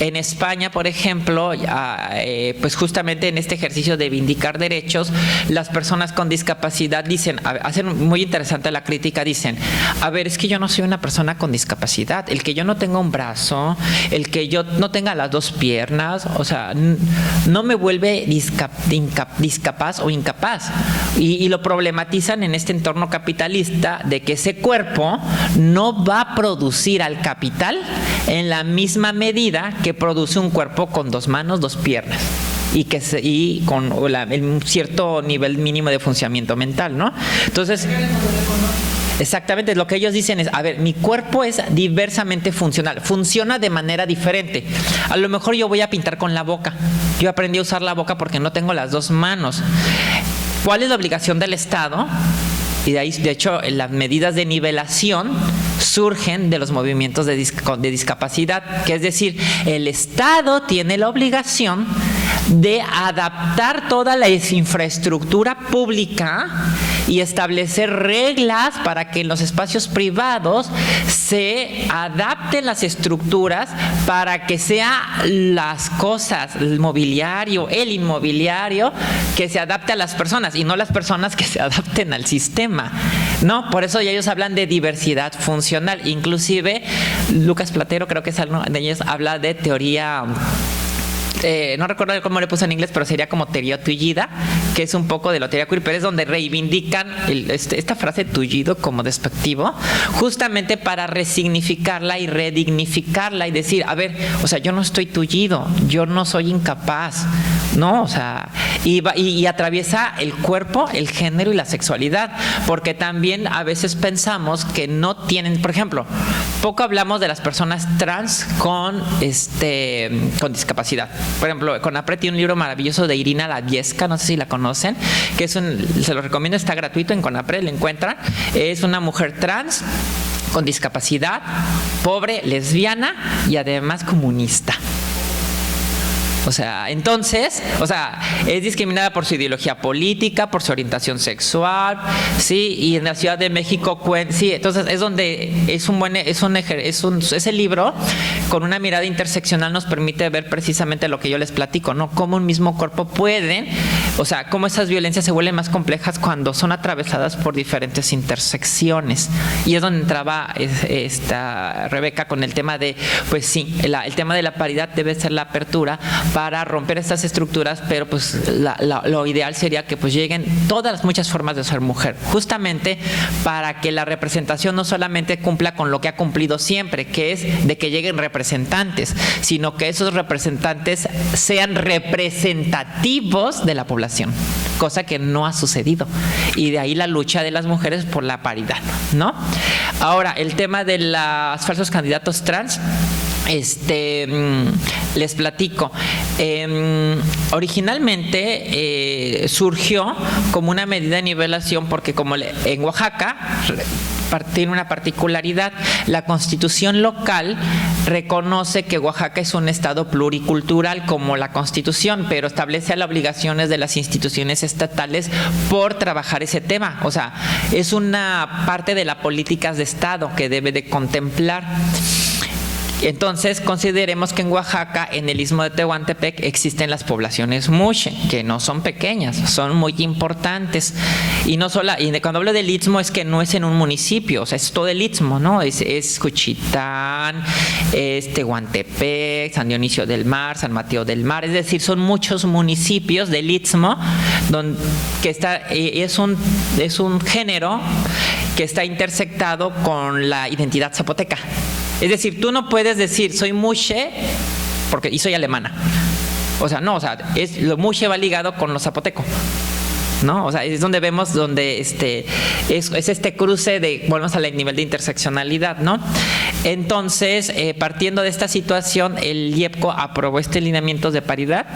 En España, por ejemplo, pues justamente en este ejercicio de vindicar derechos, las personas con discapacidad dicen, hacen muy interesante la crítica, dicen, a ver, es que yo no soy una persona con discapacidad, el que yo no tenga un brazo, el que yo no tenga las dos piernas, o sea, no me vuelve discapaz o incapaz. Y lo problematizan en este entorno capitalista de que ese cuerpo no va a producir al capital en la misma medida que produce un cuerpo con dos manos, dos piernas, y con un cierto nivel mínimo de funcionamiento mental, ¿no? Entonces, exactamente, lo que ellos dicen es, a ver, mi cuerpo es diversamente funcional, funciona de manera diferente. A lo mejor yo voy a pintar con la boca. Yo aprendí a usar la boca porque no tengo las dos manos. ¿Cuál es la obligación del Estado? Y de ahí, de hecho, las medidas de nivelación surgen de los movimientos de discapacidad, que es decir, el Estado tiene la obligación de adaptar toda la infraestructura pública y establecer reglas para que en los espacios privados se adapten las estructuras para que sea las cosas, el mobiliario, el inmobiliario, que se adapte a las personas y no las personas que se adapten al sistema, ¿no? Por eso ellos hablan de diversidad funcional. Inclusive Lucas Platero, creo que es uno de ellos, habla de teoría, no recuerdo cómo le puse en inglés, pero sería como teoría tullida, que es un poco de la teoría queer, pero es donde reivindican esta frase tullido como despectivo, justamente para resignificarla y redignificarla y decir, a ver, o sea, yo no estoy tullido, yo no soy incapaz, ¿no? O sea, y atraviesa el cuerpo, el género y la sexualidad, porque también a veces pensamos que no tienen, por ejemplo, poco hablamos de las personas trans con discapacidad. Por ejemplo, CONAPRED tiene un libro maravilloso de Irina Laviesca, no sé si la conocen, que se lo recomiendo, está gratuito en CONAPRED, lo encuentran. Es una mujer trans con discapacidad, pobre, lesbiana y además comunista. O sea, entonces, es discriminada por su ideología política, por su orientación sexual, sí, y en la Ciudad de México, sí, entonces es donde ese libro con una mirada interseccional nos permite ver precisamente lo que yo les platico, ¿no? Cómo un mismo cuerpo puede, o sea, cómo esas violencias se vuelven más complejas cuando son atravesadas por diferentes intersecciones. Y es donde entraba esta Rebeca con el tema de, pues sí, el tema de la paridad debe ser la apertura para romper estas estructuras, pero pues lo ideal sería que pues lleguen todas las muchas formas de ser mujer, justamente para que la representación no solamente cumpla con lo que ha cumplido siempre, que es de que lleguen representantes, sino que esos representantes sean representativos de la población, cosa que no ha sucedido, y de ahí la lucha de las mujeres por la paridad, ¿no? Ahora, el tema de los falsos candidatos trans, les platico. Originalmente surgió como una medida de nivelación porque como en Oaxaca tiene una particularidad. La Constitución local reconoce que Oaxaca es un estado pluricultural como la Constitución, pero establece las obligaciones de las instituciones estatales por trabajar ese tema. O sea, es una parte de las políticas de Estado que debe de contemplar. Entonces, consideremos que en Oaxaca, en el istmo de Tehuantepec, existen las poblaciones Muxe, que no son pequeñas, son muy importantes. Y no solo, y cuando hablo del istmo es que no es en un municipio, o sea, es todo el istmo, ¿no? Es Juchitán, es Tehuantepec, San Dionisio del Mar, San Mateo del Mar, es decir, son muchos municipios del istmo que es un género que está intersectado con la identidad zapoteca. Es decir, tú no puedes decir soy Muxe y soy alemana. O sea, no, o sea, lo Muxe va ligado con lo zapoteco, ¿no? O sea, es donde vemos es este cruce volvemos al nivel de interseccionalidad, ¿no? Entonces, partiendo de esta situación, el IEPCO aprobó lineamientos de paridad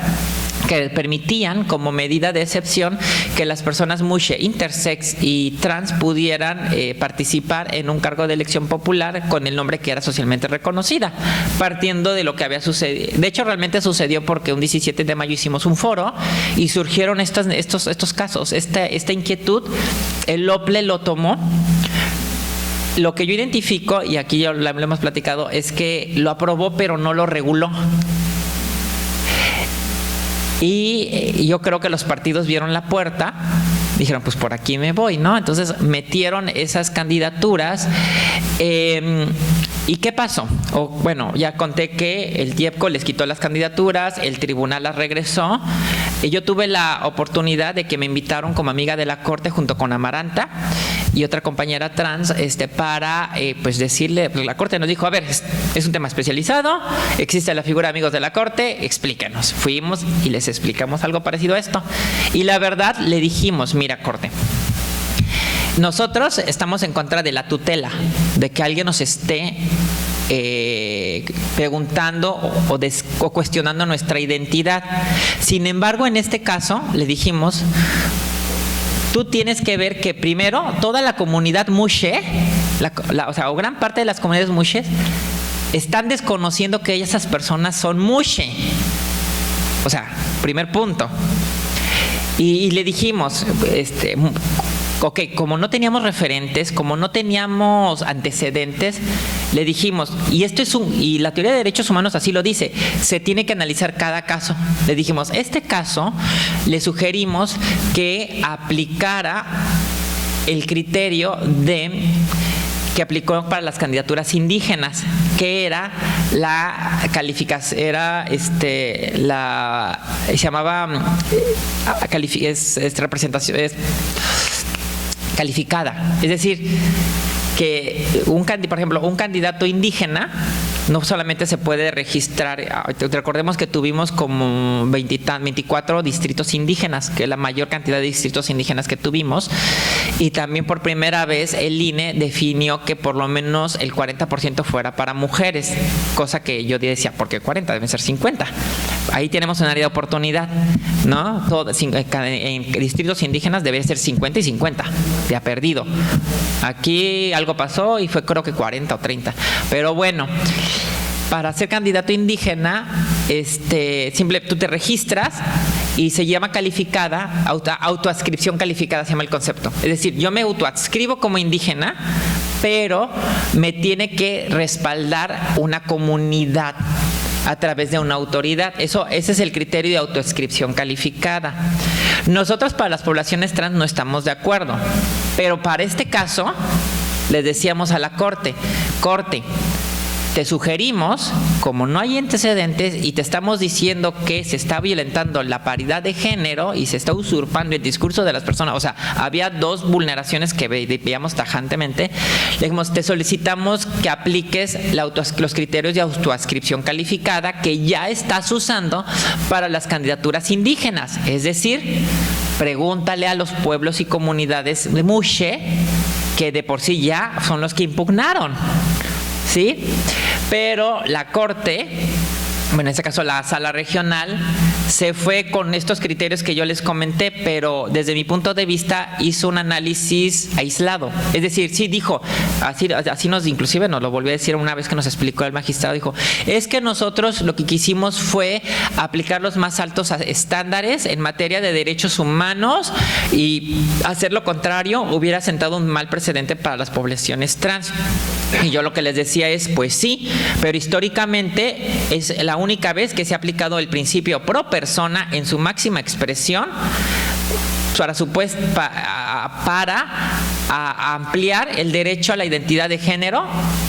que permitían como medida de excepción que las personas Muxe, intersex y trans pudieran participar en un cargo de elección popular con el nombre que era socialmente reconocida, partiendo de lo que había sucedido. De hecho, realmente sucedió porque un 17 de mayo hicimos un foro y surgieron estos casos, esta inquietud. El OPLE lo tomó. Lo que yo identifico, y aquí ya lo hemos platicado, es que lo aprobó pero no lo reguló. Y yo creo que los partidos vieron la puerta, dijeron, pues por aquí me voy, ¿no? Entonces metieron esas candidaturas. ¿Y qué pasó? Bueno, ya conté que el IEPCO les quitó las candidaturas, el tribunal las regresó. Y yo tuve la oportunidad de que me invitaron como amiga de la Corte junto con Amaranta y otra compañera trans para pues decirle, pues la Corte nos dijo, a ver, es un tema especializado, existe la figura de amigos de la Corte, explíquenos. Fuimos y les explicamos algo parecido a esto. Y la verdad le dijimos, mira, Corte, nosotros estamos en contra de la tutela, de que alguien nos esté preguntando o cuestionando nuestra identidad. Sin embargo, en este caso, le dijimos, tú tienes que ver que primero toda la comunidad Muxe, o gran parte de las comunidades Muxe, están desconociendo que esas personas son Muxe. O sea, primer punto. Y le dijimos, ok, como no teníamos referentes, como no teníamos antecedentes, le dijimos, y la teoría de derechos humanos así lo dice, se tiene que analizar cada caso. Le dijimos, este caso le sugerimos que aplicara el criterio que aplicó para las candidaturas indígenas, que era la calificación, se llamaba representación calificada. Es decir, que por ejemplo, un candidato indígena no solamente se puede registrar, recordemos que tuvimos como 24 distritos indígenas, que es la mayor cantidad de distritos indígenas que tuvimos, y también por primera vez el INE definió que por lo menos el 40% fuera para mujeres, cosa que yo decía, ¿por qué 40? Deben ser 50. Ahí tenemos un área de oportunidad, ¿no? En distritos indígenas debe ser 50 y 50, de ha perdido. Aquí algo pasó y fue creo que 40 o 30. Pero bueno, para ser candidato indígena, tú te registras y se llama calificada, autoadscripción calificada se llama el concepto. Es decir, yo me autoadscribo como indígena, pero me tiene que respaldar una comunidad a través de una autoridad. Ese es el criterio de autoadscripción calificada. Nosotros para las poblaciones trans no estamos de acuerdo, pero para este caso les decíamos a la Corte, te sugerimos, como no hay antecedentes y te estamos diciendo que se está violentando la paridad de género y se está usurpando el discurso de las personas, o sea, había dos vulneraciones que veíamos tajantemente, le dijimos, te solicitamos que apliques los criterios de autoadscripción calificada que ya estás usando para las candidaturas indígenas, es decir, pregúntale a los pueblos y comunidades de Muxe, que de por sí ya son los que impugnaron, ¿sí? pero la Corte, bueno, en este caso la Sala Regional, se fue con estos criterios que yo les comenté, pero desde mi punto de vista hizo un análisis aislado. Es decir, sí dijo, así inclusive nos lo volvió a decir una vez que nos explicó el magistrado, dijo, es que nosotros lo que quisimos fue aplicar los más altos estándares en materia de derechos humanos, y hacer lo contrario hubiera sentado un mal precedente para las poblaciones trans. Y yo lo que les decía es, pues sí, pero históricamente es la única vez que se ha aplicado el principio pro persona en su máxima expresión para ampliar el derecho a la identidad de género,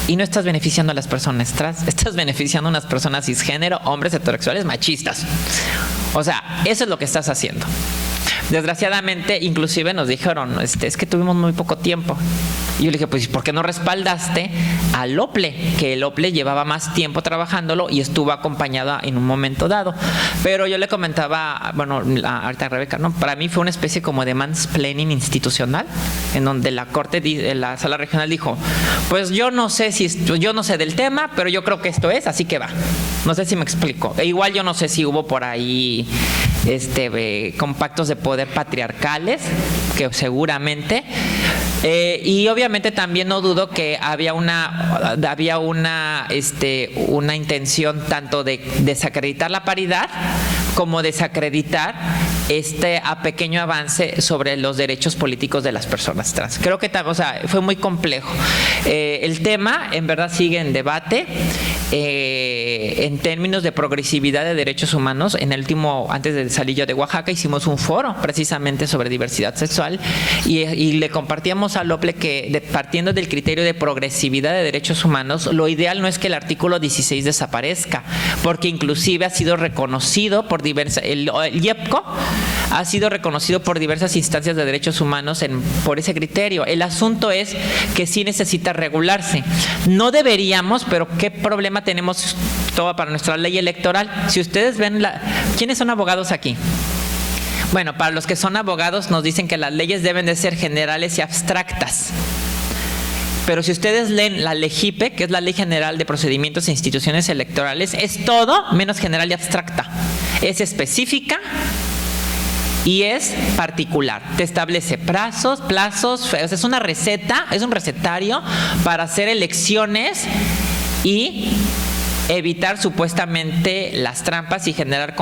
y no estás beneficiando a las personas trans, estás beneficiando a unas personas cisgénero, hombres heterosexuales machistas. O sea, eso es lo que estás haciendo. Desgraciadamente, inclusive nos dijeron, es que tuvimos muy poco tiempo. Y yo le dije, pues, ¿por qué no respaldaste al OPLE? Que el OPLE llevaba más tiempo trabajándolo y estuvo acompañada en un momento dado. Pero yo le comentaba, bueno, ahorita a Rebeca, ¿no? Para mí fue una especie como de mansplaining institucional, en donde la Corte, la Sala Regional dijo, pues yo no sé del tema, pero yo creo que esto es, así que va. No sé si me explico. E igual yo no sé si hubo por ahí compactos de poder patriarcales, que seguramente, y obviamente también no dudo que había una intención tanto de desacreditar la paridad como desacreditar a pequeño avance sobre los derechos políticos de las personas trans. Creo que fue muy complejo. El tema en verdad sigue en debate. En términos de progresividad de derechos humanos, antes de salir yo de Oaxaca, hicimos un foro precisamente sobre diversidad sexual, y le compartíamos al OPLE que partiendo del criterio de progresividad de derechos humanos, lo ideal no es que el artículo 16 desaparezca, porque inclusive ha sido reconocido por el IEPCO ha sido reconocido por diversas instancias de derechos humanos por ese criterio. El asunto es que sí necesita regularse. No deberíamos, pero ¿qué problema tenemos todo para nuestra ley electoral? Si ustedes ven ¿quiénes son abogados aquí? Bueno, para los que son abogados nos dicen que las leyes deben de ser generales y abstractas. Pero si ustedes leen la LEGIPE, que es la Ley General de Procedimientos e Instituciones Electorales, es todo menos general y abstracta. Es específica y es particular. Te establece plazos, es una receta, es un recetario para hacer elecciones y evitar supuestamente las trampas y generar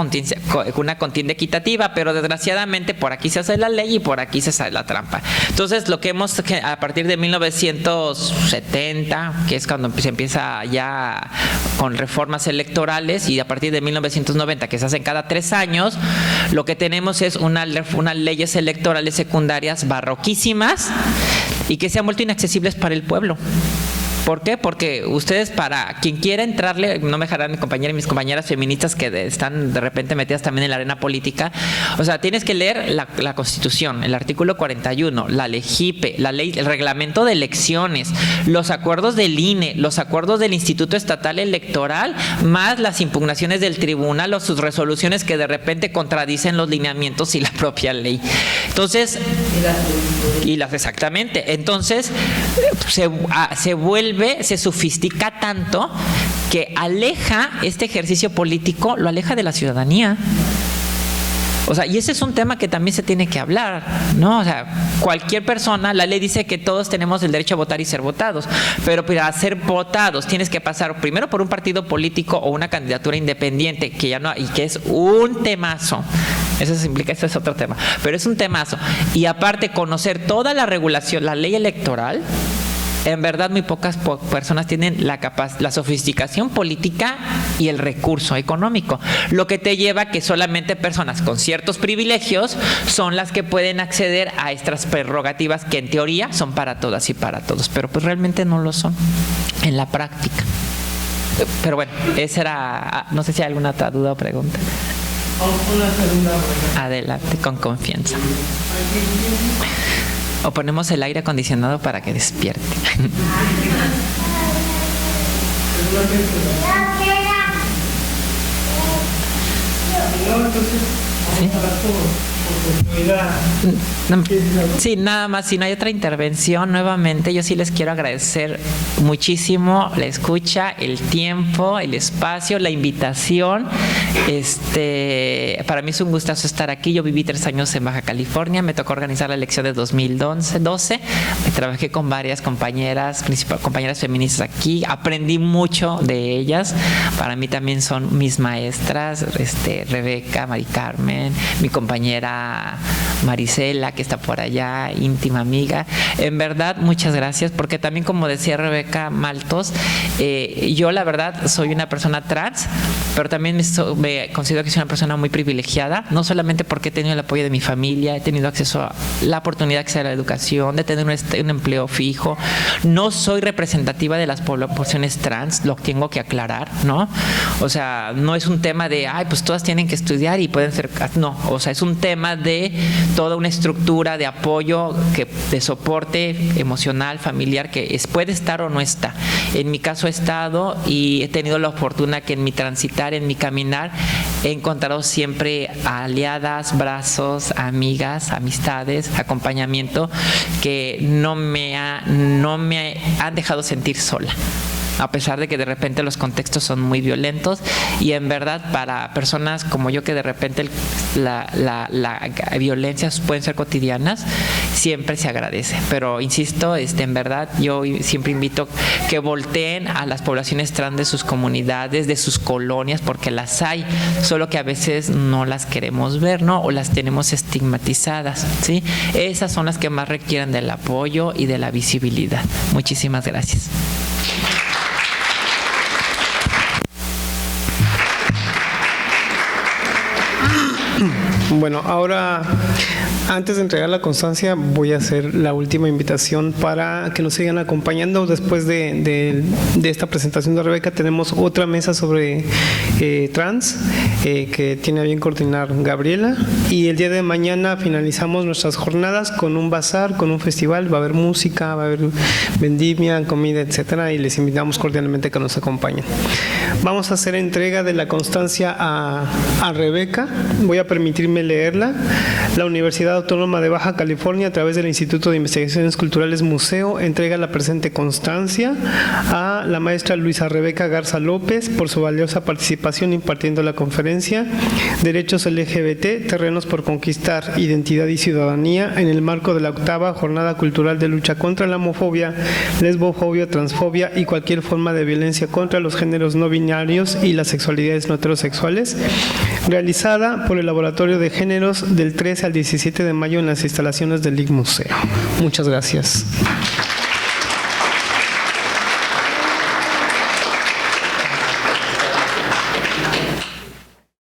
una contienda equitativa, pero desgraciadamente por aquí se hace la ley y por aquí se hace la trampa. Entonces, lo que a partir de 1970, que es cuando se empieza ya con reformas electorales, y a partir de 1990, que se hacen cada 3 años, lo que tenemos es unas leyes electorales secundarias barroquísimas y que se han vuelto inaccesibles para el pueblo. ¿Por qué? Porque ustedes, para quien quiera entrarle, no me dejarán mi compañera y mis compañeras feministas que están de repente metidas también en la arena política, o sea, tienes que leer la Constitución, el artículo 41, la LEGIPE, la ley, el reglamento de elecciones, los acuerdos del INE, los acuerdos del Instituto Estatal Electoral, más las impugnaciones del tribunal o sus resoluciones que de repente contradicen los lineamientos y la propia ley. Entonces, exactamente. Entonces, se sofistica tanto que aleja este ejercicio político, lo aleja de la ciudadanía. O sea, y ese es un tema que también se tiene que hablar, ¿no? O sea, cualquier persona, la ley dice que todos tenemos el derecho a votar y ser votados, pero para ser votados tienes que pasar primero por un partido político o una candidatura independiente, que ya no, y que es un temazo. Eso es otro tema, pero es un temazo. Y aparte, conocer toda la regulación, la ley electoral. En verdad, muy pocas personas tienen la sofisticación política y el recurso económico, lo que te lleva a que solamente personas con ciertos privilegios son las que pueden acceder a estas prerrogativas que en teoría son para todas y para todos, pero pues realmente no lo son en la práctica. Pero bueno, esa era, no sé si hay alguna otra duda o pregunta. Adelante, con confianza. O ponemos el aire acondicionado para que despierte. ¿Sí? Sí, nada más, si no hay otra intervención, nuevamente yo sí les quiero agradecer muchísimo la escucha, el tiempo, el espacio, la invitación. Para mí es un gustazo estar aquí. Yo viví 3 años en Baja California, me tocó organizar la elección de 2012, trabajé con varias compañeras feministas aquí, aprendí mucho de ellas. Para mí también son mis maestras, Rebeca, Mari Carmen, mi compañera Marisela, que está por allá, íntima amiga. En verdad, muchas gracias, porque también, como decía Rebeca Maltos, yo la verdad soy una persona trans, pero también me considero que soy una persona muy privilegiada, no solamente porque he tenido el apoyo de mi familia, he tenido acceso a la oportunidad de acceder a la educación, de tener un empleo fijo. No soy representativa de las poblaciones trans, lo tengo que aclarar, ¿no? O sea, no es un tema de, pues todas tienen que estudiar y pueden ser, no, o sea, es un tema de toda una estructura de apoyo, de soporte emocional, familiar, que puede estar o no está. En mi caso he estado y he tenido la fortuna que en mi transitar, en mi caminar, he encontrado siempre aliadas, brazos, amigas, amistades, acompañamiento, que no me han dejado sentir sola, a pesar de que de repente los contextos son muy violentos. Y en verdad, para personas como yo, que de repente la violencia pueden ser cotidianas, siempre se agradece. Pero insisto, en verdad, yo siempre invito que volteen a las poblaciones trans de sus comunidades, de sus colonias, porque las hay, solo que a veces no las queremos ver, ¿no? O las tenemos estigmatizadas, ¿sí? Esas son las que más requieren del apoyo y de la visibilidad. Muchísimas gracias. Bueno, ahora, antes de entregar la constancia, voy a hacer la última invitación para que nos sigan acompañando. Después de esta presentación de Rebeca, tenemos otra mesa sobre trans que tiene a bien coordinar Gabriela. Y el día de mañana finalizamos nuestras jornadas con un bazar, con un festival. Va a haber música, va a haber vendimia, comida, etcétera. Y les invitamos cordialmente a que nos acompañen. Vamos a hacer entrega de la constancia a Rebeca. Voy a permitirme leerla. La Universidad Autónoma de Baja California, a través del Instituto de Investigaciones Culturales Museo, entrega la presente constancia a la maestra Luisa Rebeca Garza López por su valiosa participación impartiendo la conferencia Derechos LGBT, terrenos por conquistar, identidad y ciudadanía, en el marco de la 8ª Jornada Cultural de Lucha contra la Homofobia, Lesbofobia, Transfobia y cualquier forma de violencia contra los géneros no binarios y las sexualidades no heterosexuales, realizada por el Laboratorio de Géneros del 13 al 17 de mayo en las instalaciones del LIC Museo. Muchas gracias.